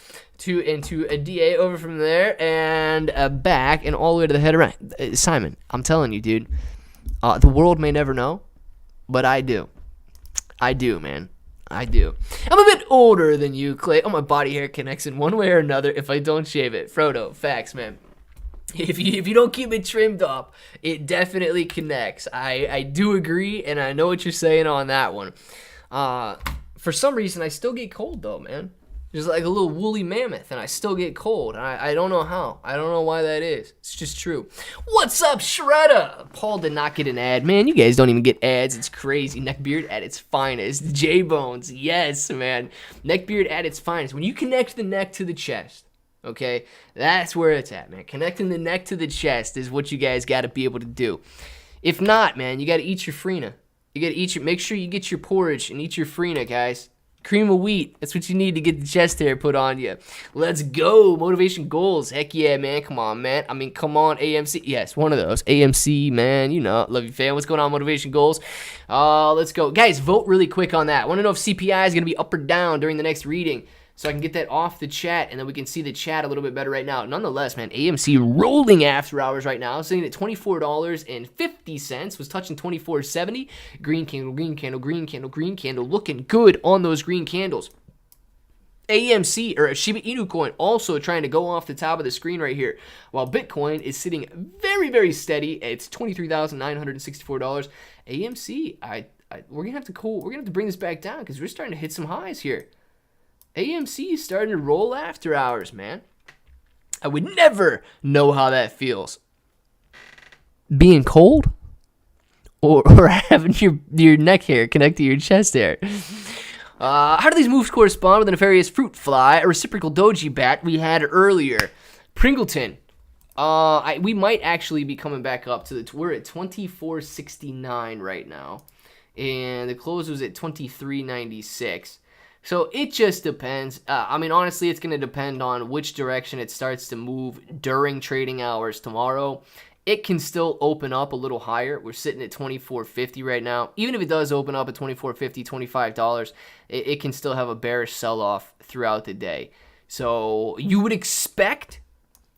into a DA, over from there, and back, and all the way to the head around. Simon, I'm telling you, dude, the world may never know, but I do. I do, man. I do. I'm a bit older than you, Clay. Oh, my body hair connects in one way or another if I don't shave it. Frodo, facts, man. If you don't keep it trimmed up, it definitely connects. I do agree, and I know what you're saying on that one. For some reason, I still get cold, though, man. Just like a little woolly mammoth, and I still get cold. I don't know how. I don't know why that is. It's just true. What's up, Shredder? Paul did not get an ad. Man, you guys don't even get ads. It's crazy. Neckbeard at its finest. J-Bones. Yes, man. Neckbeard at its finest. When you connect the neck to the chest, okay, that's where it's at, man. Connecting the neck to the chest is what you guys got to be able to do. If not, man, you got to eat your Frina. You got to eat your. Make sure you get your porridge and eat your Frina, guys. Cream of wheat. That's what you need to get the chest hair put on you. Let's go. Motivation goals. Heck yeah, man. Come on, man. I mean, come on, AMC. Yes, one of those. AMC, man. You know, love you, fan. What's going on, motivation goals? Let's go. Guys, vote really quick on that. I want to know if CPI is going to be up or down during the next reading, so I can get that off the chat, and then we can see the chat a little bit better right now. Nonetheless, man, AMC rolling after hours right now, sitting at $24.50, was touching $24.70. Green candle, green candle, green candle, green candle, looking good on those green candles. AMC, or Shiba Inu coin, also trying to go off the top of the screen right here, while Bitcoin is sitting very, very steady. It's $23,964. AMC, we're gonna have to bring this back down because we're starting to hit some highs here. AMC is starting to roll after hours, man. I would never know how that feels. Being cold or having your neck hair connect to your chest hair. How do these moves correspond with the nefarious fruit fly, a reciprocal doji bat we had earlier? Pringleton. We might actually be coming back up to we're at 24.69 right now. And the close was at 23.96. So it just depends. I mean, honestly, it's going to depend on which direction it starts to move during trading hours tomorrow. It can still open up a little higher. We're sitting at $24.50 right now. Even if it does open up at $24.50, $25, it can still have a bearish sell-off throughout the day. So you would expect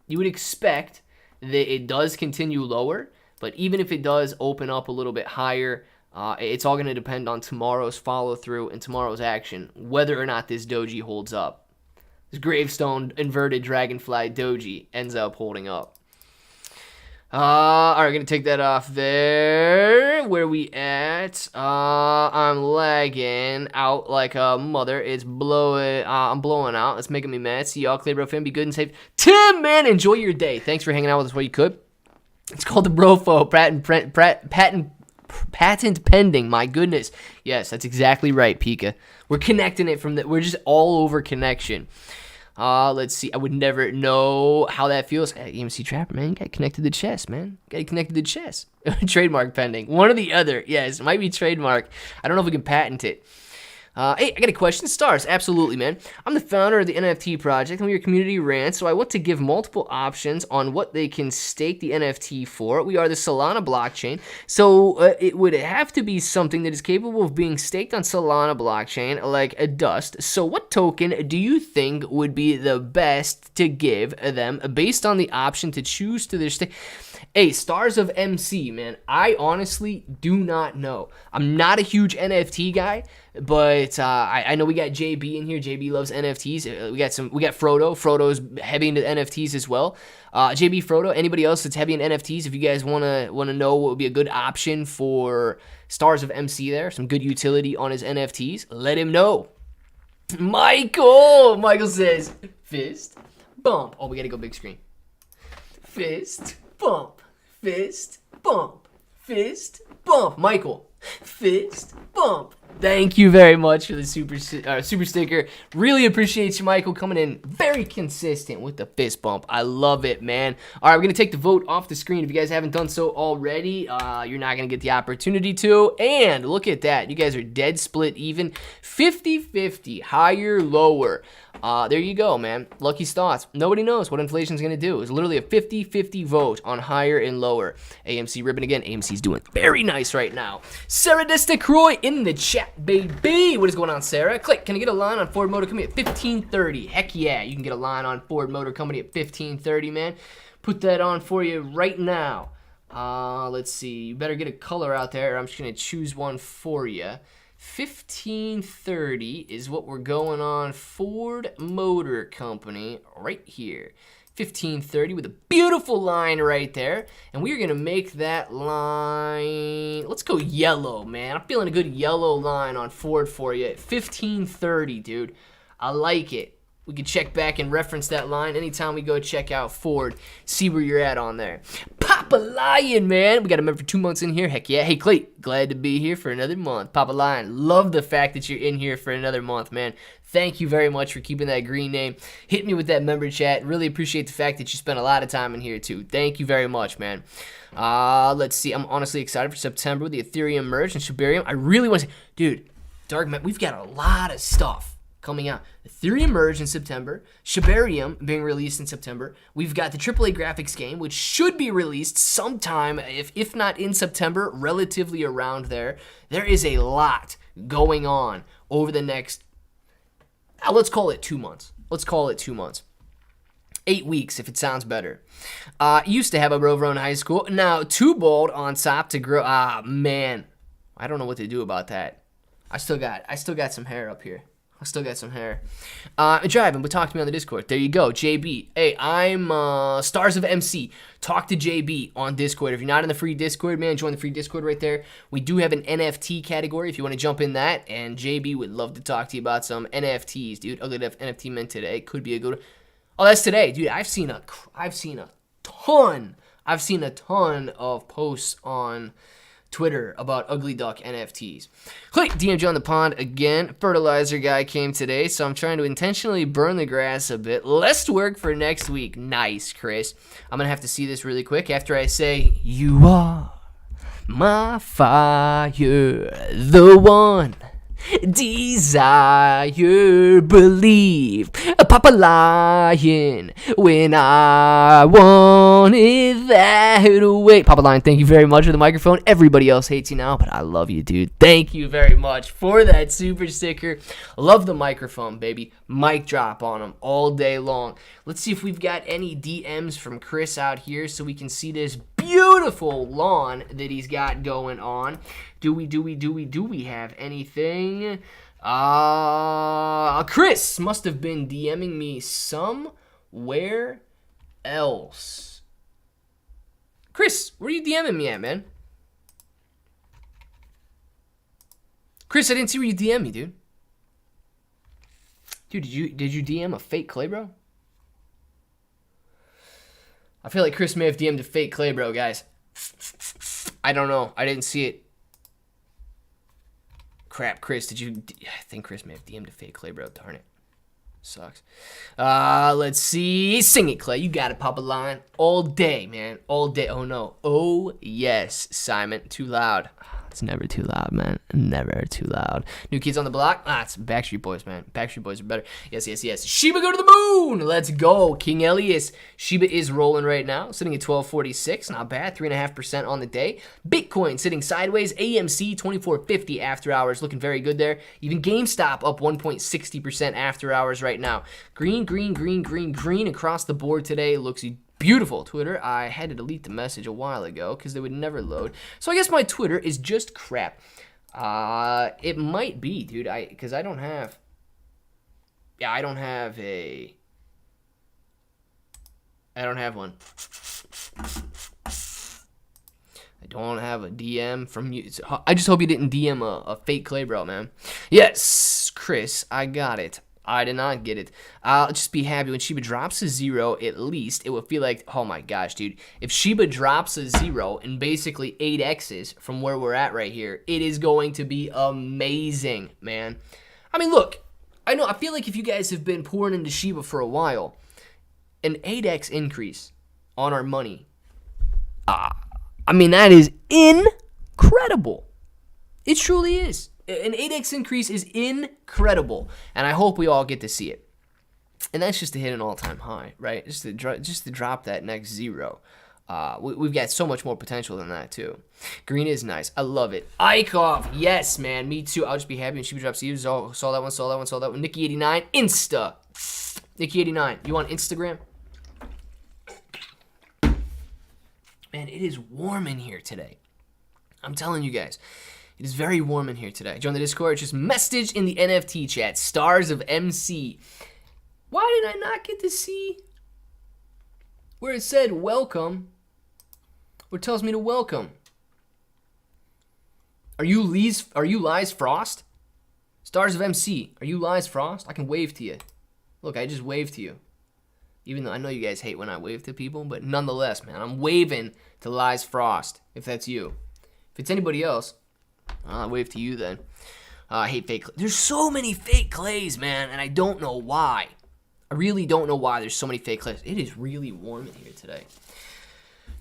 that it does continue lower, but even if it does open up a little bit higher, it's all going to depend on tomorrow's follow-through and tomorrow's action, whether or not this doji holds up. This gravestone inverted dragonfly doji ends up holding up. All right, gonna take that off there. Where we at? I'm lagging out like a mother. It's blowing. I'm blowing out. It's making me mad. See y'all, Clay Bro fan. Be good and safe. Tim, man, enjoy your day. Thanks for hanging out with us while you could. It's called the Brofo. Patent pending. My goodness. Yes, that's exactly right, Pika. We're connecting it from the. We're just all over connection. Let's see. I would never know how that feels. AMC Trapper, man, you got connected to the chest, man. Got connected to the chest. Trademark pending. One or the other. Yes, it might be trademark. I don't know if we can patent it. Hey, I got a question. Stars, absolutely, man. I'm the founder of the NFT project, and we're a community rant, so I want to give multiple options on what they can stake the NFT for. We are the Solana blockchain, so it would have to be something that is capable of being staked on Solana blockchain, like a dust. So what token do you think would be the best to give them based on the option to choose to their stake? Hey, Stars of MC, man, I honestly do not know. I'm not a huge NFT guy, but I know we got JB in here. JB loves NFTs. We got Frodo. Frodo's heavy into NFTs as well. JB, Frodo, anybody else that's heavy in NFTs, if you guys wanna know what would be a good option for Stars of MC there, some good utility on his NFTs, let him know. Michael says, fist, bump. Oh, we gotta go big screen. Fist, bump, fist, bump, fist, bump. Michael, fist, bump. Thank you very much for the super sticker. Really appreciate you, Michael, coming in very consistent with the fist bump. I love it, man. All right, we're going to take the vote off the screen. If you guys haven't done so already, you're not going to get the opportunity to. And look at that. You guys are dead split even. 50-50, higher, lower. There you go, man. Lucky Stars. Nobody knows what inflation's going to do. It's literally a 50-50 vote on higher and lower. AMC ribbon again. AMC's doing very nice right now. Sarah Desticroy in the chat, baby. What is going on, Sarah? Click. Can I get a line on Ford Motor Company at 1530? Heck yeah. You can get a line on Ford Motor Company at 1530, man. Put that on for you right now. Let's see. You better get a color out there, or I'm just going to choose one for you. 1530 is what we're going on. Ford Motor Company right here. 1530 with a beautiful line right there. And we're going to make that line, let's go yellow, man. I'm feeling a good yellow line on Ford for you. 1530, dude. I like it. We can check back and reference that line anytime we go check out Ford. See where you're at on there. Papa Lion, man. We got a member for 2 months in here. Heck yeah. Hey, Clay, glad to be here for another month. Papa Lion, love the fact that you're in here for another month, man. Thank you very much for keeping that green name. Hit me with that member chat. Really appreciate the fact that you spent a lot of time in here, too. Thank you very much, man. Let's see. I'm honestly excited for September with the Ethereum merge and Shibarium. I really want to say, dude, Dark Man, we've got a lot of stuff coming out. Ethereum merge in September, Shibarium being released in September. We've got the AAA graphics game, which should be released sometime, if not in September, relatively around there. There is a lot going on over the next, let's call it 2 months. 8 weeks, if it sounds better. Used to have a rover in high school. Now, too bald on top to grow. Man. I don't know what to do about that. I still got some hair up here. Driving, but talk to me on the Discord. There you go, JB. Hey, I'm Stars of MC. Talk to JB on Discord. If you're not in the free Discord, man, join the free Discord right there. We do have an NFT category if you want to jump in that, and JB would love to talk to you about some NFTs, dude. Ugly NFT mint today could be a good. Oh, that's today, dude. I've seen a ton of posts on Twitter about Ugly Duck NFTs. Click DMG on the pond again. Fertilizer guy came today, so I'm trying to intentionally burn the grass a bit. Less work for next week. Nice, Chris. I'm going to have to see this really quick after I say, you are my fire, the one desire, believe, Papa Lion, when I wanted that way. Papa Lion, thank you very much for the microphone. Everybody else hates you now, but I love you, dude. Thank you very much for that super sticker. Love the microphone, baby. Mic drop on them all day long. Let's see if we've got any DMs from Chris out here so we can see this beautiful lawn that he's got going on. Do we have anything? Chris must have been DMing me somewhere else. Chris, where are you DMing me at, man? Chris, I didn't see where you DM me, dude. Dude, did you DM a fake Clay Bro? I feel like Chris may have DM'd a fake Clay Bro, guys. I don't know. I didn't see it. Crap, Chris, I think Chris may have DM'd a fake Clay Bro. Darn it. Sucks. Let's see. Sing it, Clay. You got it, Papa Line. All day, man. All day. Oh, no. Oh, yes, Simon. Too loud. It's never too loud, man. Never too loud. New Kids on the Block. It's Backstreet Boys, man. Backstreet Boys are better. Yes, yes, yes. Shiba go to the moon. Let's go. King Elias. Shiba is rolling right now, sitting at 1246. Not bad. 3.5% on the day. Bitcoin sitting sideways. AMC 2450 after hours. Looking very good there. Even GameStop up 1.60% after hours right now. Green, green, green, green, green across the board today. Looks beautiful. Twitter, I had to delete the message a while ago because they would never load. So I guess my Twitter is just crap. It might be, dude. Because I don't have. Yeah, I don't have one. I don't have a DM from you. I just hope you didn't DM a fake Clay Bro, man. Yes, Chris, I got it. I did not get it. I'll just be happy when Shiba drops to 0, at least it will feel like, oh my gosh, dude. If Shiba drops to 0 and basically 8x's from where we're at right here, it is going to be amazing, man. I mean, look, I feel like if you guys have been pouring into Shiba for a while, an 8x increase on our money, I mean, that is incredible. It truly is. An 8x increase is incredible, and I hope we all get to see it. And that's just to hit an all-time high, right? Just to drop that next 0. We've got so much more potential than that, too. Green is nice. I love it. Eichhoff, yes, man. Me too. I'll just be happy when Shiba drops to saw that one, saw that one, saw that one. Nikki89, Insta. Nikki89, you on Instagram? Man, it is warm in here today. I'm telling you guys. It is very warm in here today. Join the Discord. Just message in the NFT chat. Stars of MC. Why did I not get to see where it said welcome? Or tells me to welcome? Are you Lies Frost? Stars of MC. Are you Lies Frost? I can wave to you. Look, I just waved to you. Even though I know you guys hate when I wave to people, but nonetheless, man, I'm waving to Lies Frost. If that's you. If it's anybody else, I'll wave to you then. I hate fake. There's so many fake Clays, man, and I don't know why. I really don't know why there's so many fake Clays. It is really warm in here today.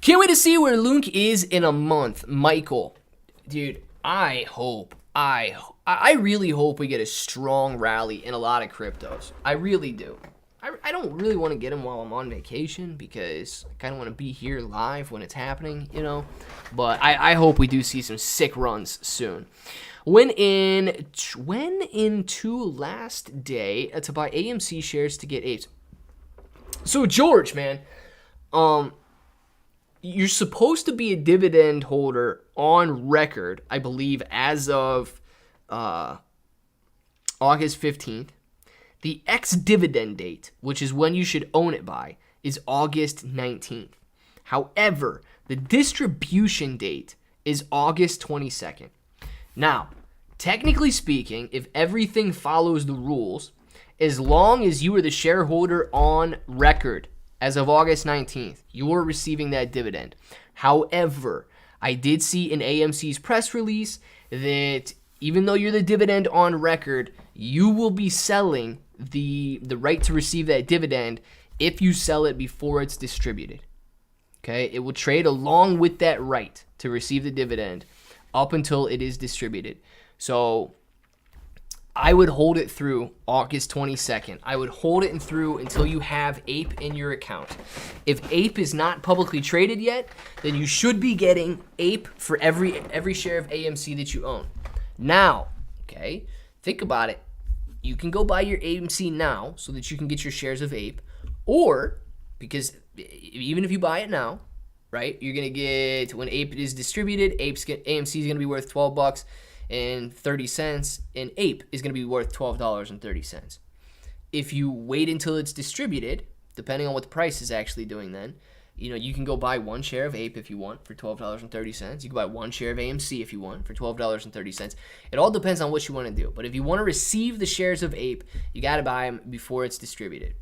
Can't wait to see where Lunk is in a month. Michael, dude, I really hope we get a strong rally in a lot of cryptos. I really do. I don't really want to get them while I'm on vacation because I kind of want to be here live when it's happening, you know. But I hope we do see some sick runs soon. When into last day to buy AMC shares to get apes. So George, man, you're supposed to be a dividend holder on record, I believe, as of August 15th. The ex-dividend date, which is when you should own it by, is August 19th. However, the distribution date is August 22nd. Now, technically speaking, if everything follows the rules, as long as you are the shareholder on record as of August 19th, you are receiving that dividend. However, I did see in AMC's press release that even though you're the dividend on record, you will be selling the right to receive that dividend if you sell it before it's distributed. Okay, it will trade along with that right to receive the dividend up until it is distributed. So I would hold it through August 22nd. I would hold it through until you have APE in your account. If APE is not publicly traded yet, then you should be getting APE for every share of AMC that you own. Now, okay, think about it. You can go buy your AMC now so that you can get your shares of APE, or because even if you buy it now, right, you're gonna get, when APE is distributed, AMC is gonna be worth $12.30, and APE is gonna be worth $12.30. If you wait until it's distributed, depending on what the price is actually doing, then You can go buy one share of Ape if you want for $12.30. You can buy one share of AMC if you want for $12.30. It all depends on what you want to do. But if you want to receive the shares of Ape, you got to buy them before it's distributed.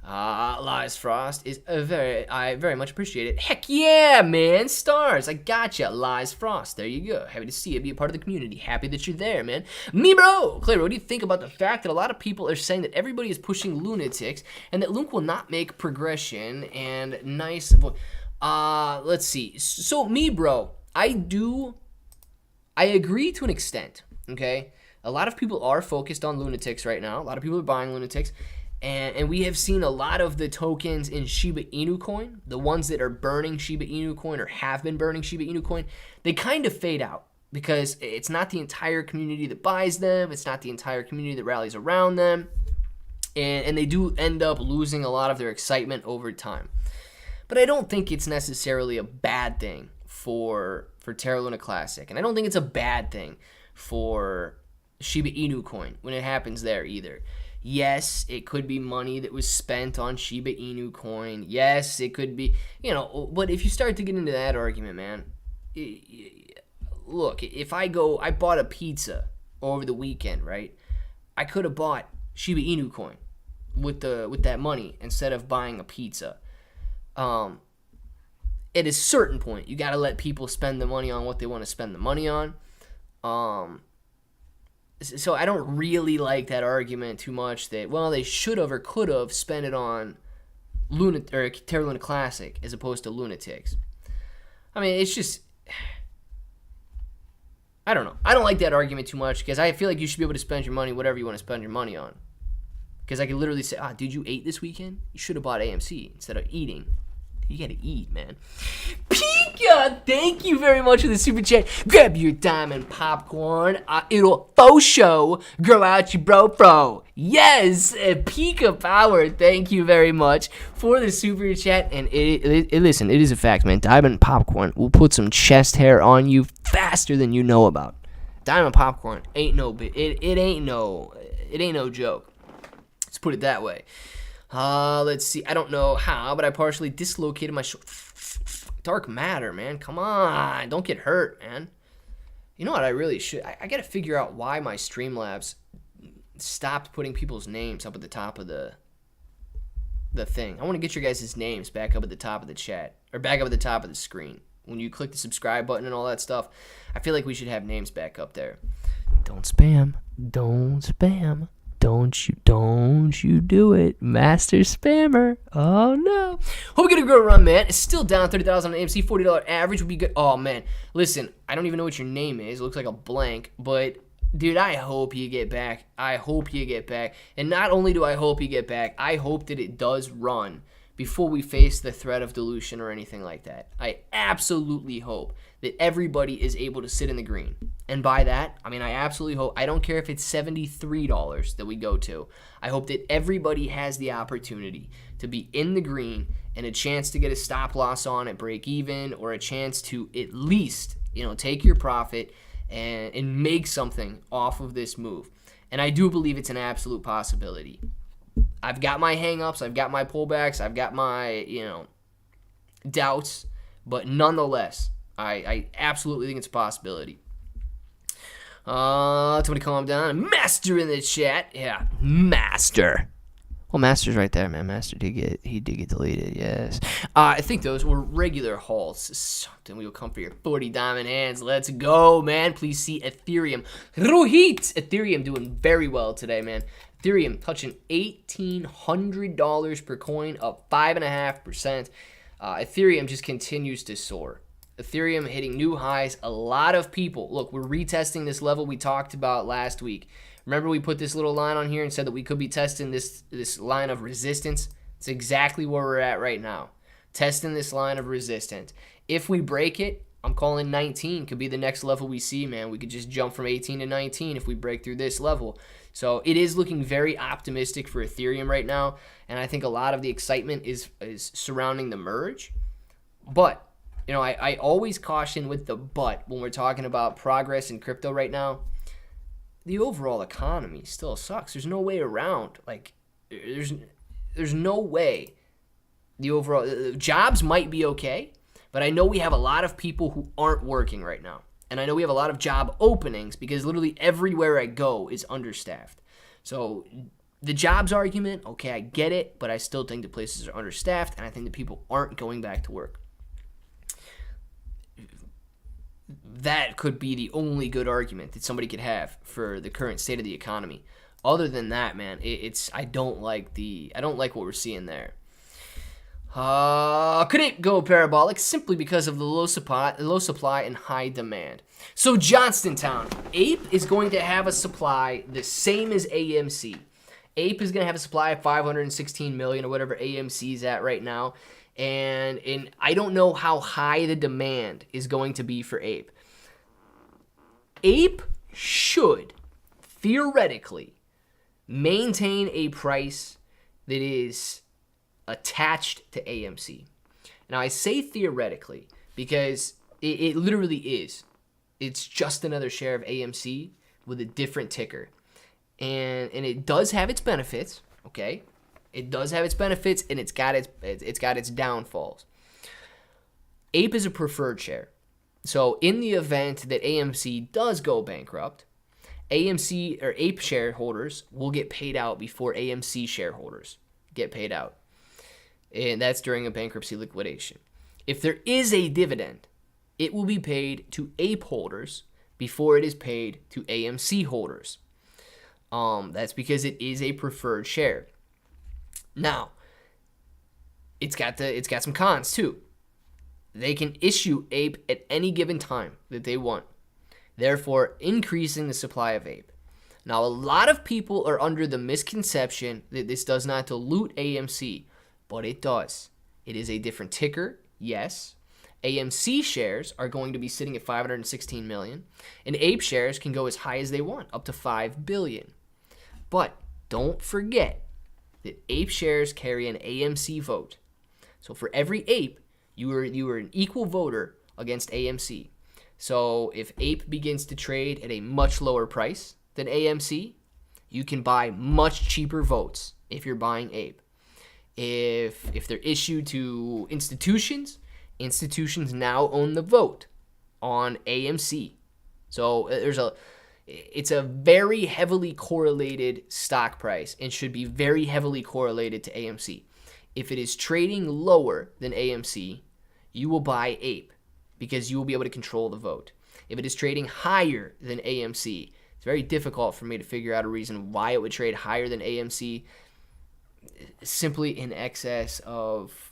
Lies Frost is I very much appreciate it. Heck yeah, man. Stars. I gotcha. Lies Frost. There you go. Happy to see you. Be a part of the community. Happy that you're there, man. Me, bro. Claire, what do you think about the fact that a lot of people are saying that everybody is pushing lunatics and that Lunk will not make progression and nice. Let's see. So, me, bro, I agree to an extent, okay? A lot of people are focused on lunatics right now. A lot of people are buying lunatics. And we have seen a lot of the tokens in Shiba Inu coin, the ones that are burning Shiba Inu coin or have been burning Shiba Inu coin, they kind of fade out because it's not the entire community that buys them. It's not the entire community that rallies around them. And they do end up losing a lot of their excitement over time. But I don't think it's necessarily a bad thing for Terra Luna Classic. And I don't think it's a bad thing for Shiba Inu coin when it happens there either. Yes, it could be money that was spent on Shiba Inu coin. Yes, it could be, but if you start to get into that argument, man, look, if I bought a pizza over the weekend, right? I could have bought Shiba Inu coin with that money instead of buying a pizza. At a certain point, you got to let people spend the money on what they want to spend the money on. So I don't really like that argument too much that, well, they should have or could have spent it on Terra Luna Classic as opposed to lunatics. I mean, it's just, I don't know. I don't like that argument too much because I feel like you should be able to spend your money whatever you want to spend your money on. Because I could literally say, dude, you ate this weekend? You should have bought AMC instead of eating. You gotta eat, man. Pika, thank you very much for the super chat. Grab your diamond popcorn. It'll faux show grow out your bro. Yes, Pika Power, thank you very much for the super chat. And listen, it is a fact, man. Diamond popcorn will put some chest hair on you faster than you know about. Diamond popcorn ain't no bit. It ain't no joke. Let's put it that way. Let's see. I don't know how, but I partially dislocated my dark matter, man. Come on. Don't get hurt, man. You know what I really should? I got to figure out why my Streamlabs stopped putting people's names up at the top of the thing. I want to get your guys' names back up at the top of the chat, or back up at the top of the screen. When you click the subscribe button and all that stuff, I feel like we should have names back up there. Don't spam. Don't spam. Don't you do it, master spammer. Oh, no. Hope we get a good run, man. It's still down 30,000 on AMC. $40 average would be good. Oh, man. Listen, I don't even know what your name is. It looks like a blank. But, dude, I hope you get back. I hope you get back. And not only do I hope you get back, I hope that it does run before we face the threat of dilution or anything like that. I absolutely hope that everybody is able to sit in the green. And by that, I mean, I absolutely hope, I don't care if it's $73 that we go to. I hope that everybody has the opportunity to be in the green and a chance to get a stop loss on at break even, or a chance to at least, take your profit and make something off of this move. And I do believe it's an absolute possibility. I've got my hang-ups, I've got my pullbacks, I've got my, doubts, but nonetheless, I absolutely think it's a possibility. Somebody calm down. Master in the chat. Yeah, Master. Well, Master's right there, man. Master did get deleted, yes. I think those were regular hauls. Then we will come for your 40 diamond hands. Let's go, man. Please see Ethereum. Rohit! Ethereum doing very well today, man. Ethereum touching $1,800 per coin, up 5.5%. Ethereum just continues to soar. Ethereum hitting new highs. A lot of people, look, we're retesting this level we talked about last week. Remember we put this little line on here and said that we could be testing this line of resistance? It's exactly where we're at right now. Testing this line of resistance. If we break it, I'm calling 19 could be the next level we see, man. We could just jump from 18 to 19 if we break through this level. So it is looking very optimistic for Ethereum right now, and I think a lot of the excitement is surrounding the merge. But I always caution with the but when we're talking about progress in crypto right now. The overall economy still sucks. There's no way around. Like, there's no way The overall jobs might be okay, but I know we have a lot of people who aren't working right now. And I know we have a lot of job openings because literally everywhere I go is understaffed. So the jobs argument, okay, I get it, but I still think the places are understaffed, and I think that people aren't going back to work. That could be the only good argument that somebody could have for the current state of the economy. Other than that, man, I don't like what we're seeing there. Could it go parabolic simply because of the low supply and high demand? So Johnstontown, Ape is going to have a supply the same as AMC. Ape is going to have a supply of 516 million or whatever AMC is at right now. And I don't know how high the demand is going to be for Ape. Ape should, theoretically, maintain a price that is attached to AMC. Now, I say theoretically because it literally is. It's just another share of AMC with a different ticker. And it does have its benefits, okay? It does have its benefits, and it's got its downfalls. Ape is a preferred share. So in the event that AMC does go bankrupt, AMC or Ape shareholders will get paid out before AMC shareholders get paid out. And that's during a bankruptcy liquidation. If there is a dividend, it will be paid to Ape holders before it is paid to AMC holders. That's because it is a preferred share. Now, it's got some cons too. They can issue Ape at any given time that they want, therefore increasing the supply of Ape. Now, a lot of people are under the misconception that this does not dilute AMC, but it does. It is a different ticker, yes. AMC shares are going to be sitting at 516 million, and Ape shares can go as high as they want, up to 5 billion. But don't forget that Ape shares carry an AMC vote. So for every Ape, you were an equal voter against AMC. So if Ape begins to trade at a much lower price than AMC, you can buy much cheaper votes if you're buying Ape. If they're issued to institutions now own the vote on AMC. So it's a very heavily correlated stock price and should be very heavily correlated to AMC. If it is trading lower than AMC, you will buy Ape because you will be able to control the vote. If it is trading higher than AMC, it's very difficult for me to figure out a reason why it would trade higher than AMC, simply in excess of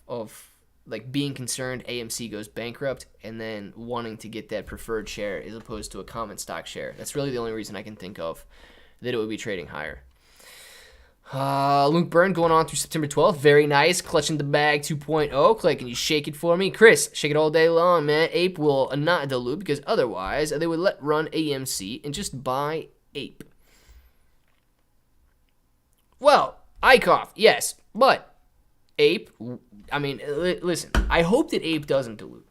like being concerned AMC goes bankrupt and then wanting to get that preferred share as opposed to a common stock share. That's really the only reason I can think of that it would be trading higher. Luke Byrne going on through September 12th. Very nice. Clutching the bag 2.0. Clay, can you shake it for me? Chris, shake it all day long, man. Ape will not dilute because otherwise they would let run AMC and just buy Ape. Well, Eichhoff, yes, but Ape, I mean, listen, I hope that Ape doesn't dilute.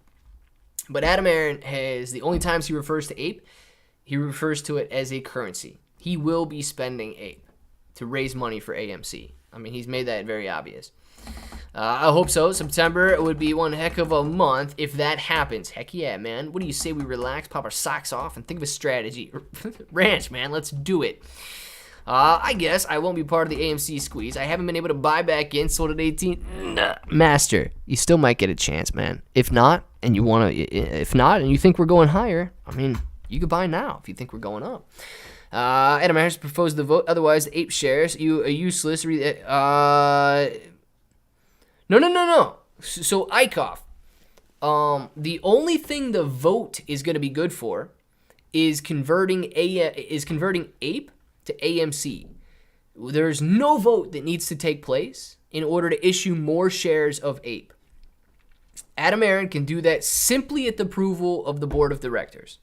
But Adam Aaron has, the only times he refers to Ape, he refers to it as a currency. He will be spending Ape to raise money for AMC. I mean, he's made that very obvious. I hope so. September would be one heck of a month if that happens. Heck yeah, man. What do you say we relax, pop our socks off, and think of a strategy? Ranch, man. Let's do it. I guess I won't be part of the AMC squeeze. I haven't been able to buy back in, sold at 18. Master, you still might get a chance, man. If not, and you think we're going higher, I mean, you could buy now if you think we're going up. Adam Harris proposed the vote. Otherwise, the Ape shares you are useless. No. So Eichhoff, the only thing the vote is going to be good for is converting Ape to AMC. There's no vote that needs to take place in order to issue more shares of Ape. Adam Aaron can do that simply at the approval of the board of directors.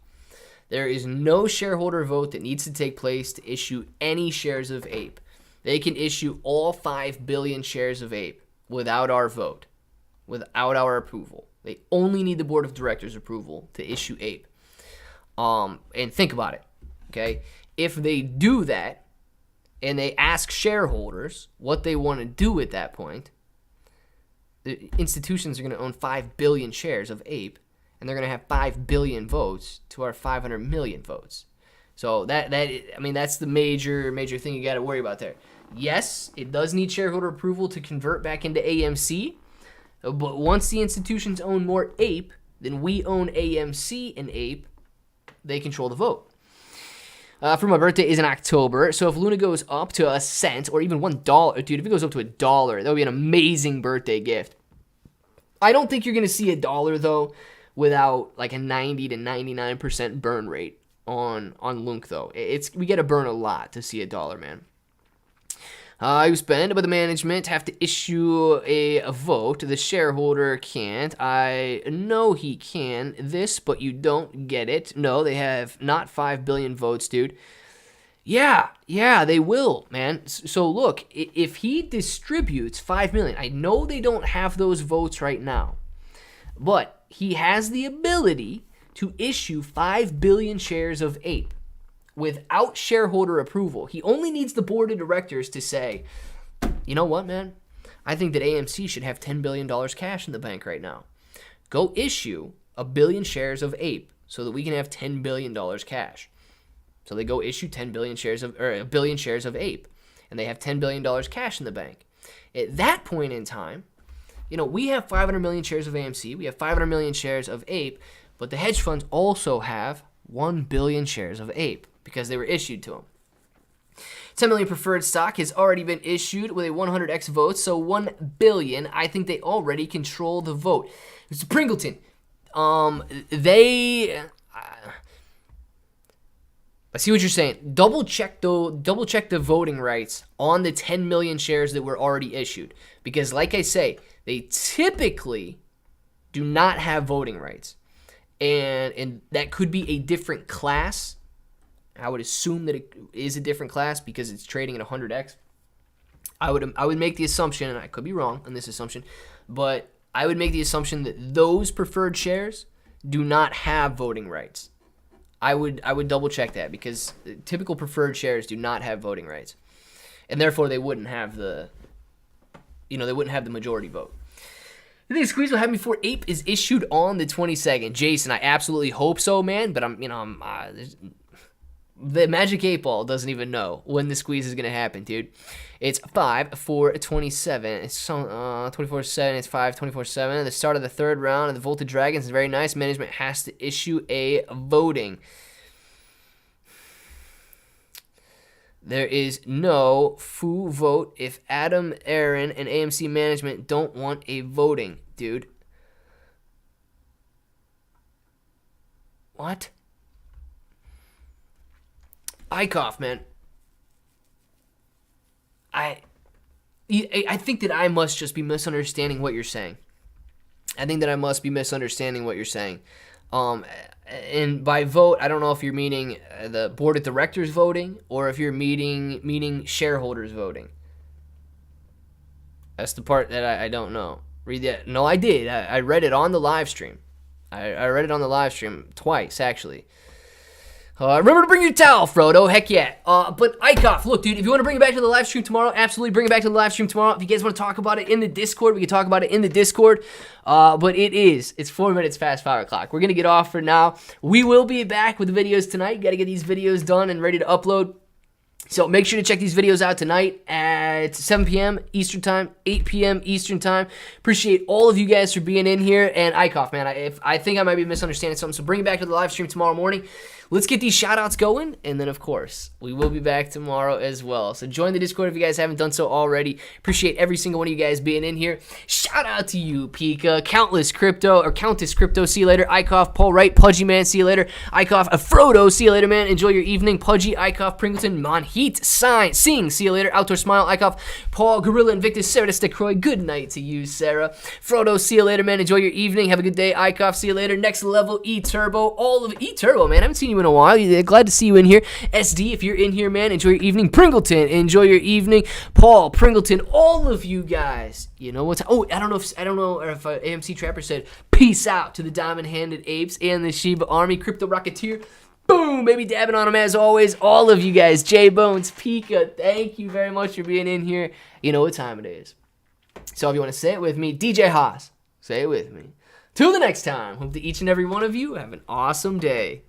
There is no shareholder vote that needs to take place to issue any shares of Ape. They can issue all 5 billion shares of Ape without our vote, without our approval. They only need the board of directors' approval to issue Ape. And think about it, okay? If they do that and they ask shareholders what they want to do at that point, the institutions are going to own 5 billion shares of Ape, and they're going to have 5 billion votes to our 500 million votes. So that's the major thing you got to worry about there. Yes, it does need shareholder approval to convert back into AMC, but once the institutions own more Ape than we own AMC and Ape, they control the vote. For my birthday is in October, so if Luna goes up to a cent or even $1, dude, if it goes up to $1, that would be an amazing birthday gift. I don't think you're going to see $1, though, without like a 90 to 99% burn rate on Lunk, though. We got to burn a lot to see $1, man. You spend, but the management have to issue a vote. The shareholder can't. I know he can this, but you don't get it. No, they have not 5 billion votes, dude. Yeah, they will, man. So look, if he distributes 5 million, I know they don't have those votes right now, but he has the ability to issue 5 billion shares of Ape without shareholder approval. He only needs the board of directors to say, you know what, man? I think that AMC should have $10 billion cash in the bank right now. Go issue 1 billion shares of Ape so that we can have $10 billion cash. So they go issue 1 billion shares of Ape, and they have $10 billion cash in the bank. At that point in time, we have 500 million shares of AMC, we have 500 million shares of Ape, but the hedge funds also have 1 billion shares of Ape, because they were issued to him. 10 million preferred stock has already been issued with a 100x vote, so 1 billion. I think they already control the vote. Mr. Pringleton, I see what you're saying. Double check the voting rights on the 10 million shares that were already issued, because like I say, they typically do not have voting rights, and that could be a different class. I would assume that it is a different class because it's trading at 100x. I would make the assumption, and I could be wrong on this assumption, but I would make the assumption that those preferred shares do not have voting rights. I would double check that, because typical preferred shares do not have voting rights, and therefore they wouldn't have the majority vote. You think Squeeze will happen before Ape is issued on the 22nd? Jason, I absolutely hope so, man. But the Magic 8 Ball doesn't even know when the squeeze is going to happen, dude. It's 5/4/27. It's 24/7. It's 5/24/7. The start of the third round of the Volted Dragons is very nice. Management has to issue a voting. There is no foo vote if Adam Aaron and AMC management don't want a voting, dude. What? Eichhoff, man. I think that I must just be misunderstanding what you're saying. And by vote, I don't know if you're meaning the board of directors voting or if you're meaning shareholders voting. That's the part that I don't know. Read that. No, I did. I read it on the live stream. I read it on the live stream twice, actually. Remember to bring your towel, Frodo. Heck yeah. But Eichhoff, look, dude, if you want to bring it back to the live stream tomorrow, absolutely bring it back to the live stream tomorrow. If you guys want to talk about it in the Discord, we can talk about it in the Discord. But it's 4 minutes past 5 o'clock. We're going to get off for now. We will be back with the videos tonight. Got to get these videos done and ready to upload. So make sure to check these videos out tonight at 7 p.m. Eastern Time, 8 p.m. Eastern Time. Appreciate all of you guys for being in here. And Eichhoff, man, I think I might be misunderstanding something, so bring it back to the live stream tomorrow morning. Let's get these shout-outs going, and then, of course, we will be back tomorrow as well. So join the Discord if you guys haven't done so already. Appreciate every single one of you guys being in here. Shout-out to you, Pika, Countess Crypto, see you later. Eichhoff, Paul Wright, Pudgy Man, see you later. Eichhoff, Frodo, see you later, man. Enjoy your evening. Pudgy, Eichhoff, Pringleton, Monheat, Sing, see you later. Outdoor Smile, Eichhoff, Paul, Gorilla, Invictus, Sarah Destekroy, good night to you, Sarah. Frodo, see you later, man. Enjoy your evening. Have a good day. Eichhoff, see you later. Next Level, E-Turbo, all of E-Turbo, man. I haven't seen you in a while. Glad to see you in here. SD, if you're in here, man, enjoy your evening. Pringleton, enjoy your evening. Paul, Pringleton, all of you guys. You know what's... Oh, I don't know if AMC Trapper said peace out to the diamond-handed apes and the Shiba Army. Crypto Rocketeer. Boom, baby, dabbing on them as always. All of you guys. J Bones, Pika, thank you very much for being in here. You know what time it is. So if you want to say it with me, DJ Haas, say it with me. Till the next time, hope that each and every one of you have an awesome day.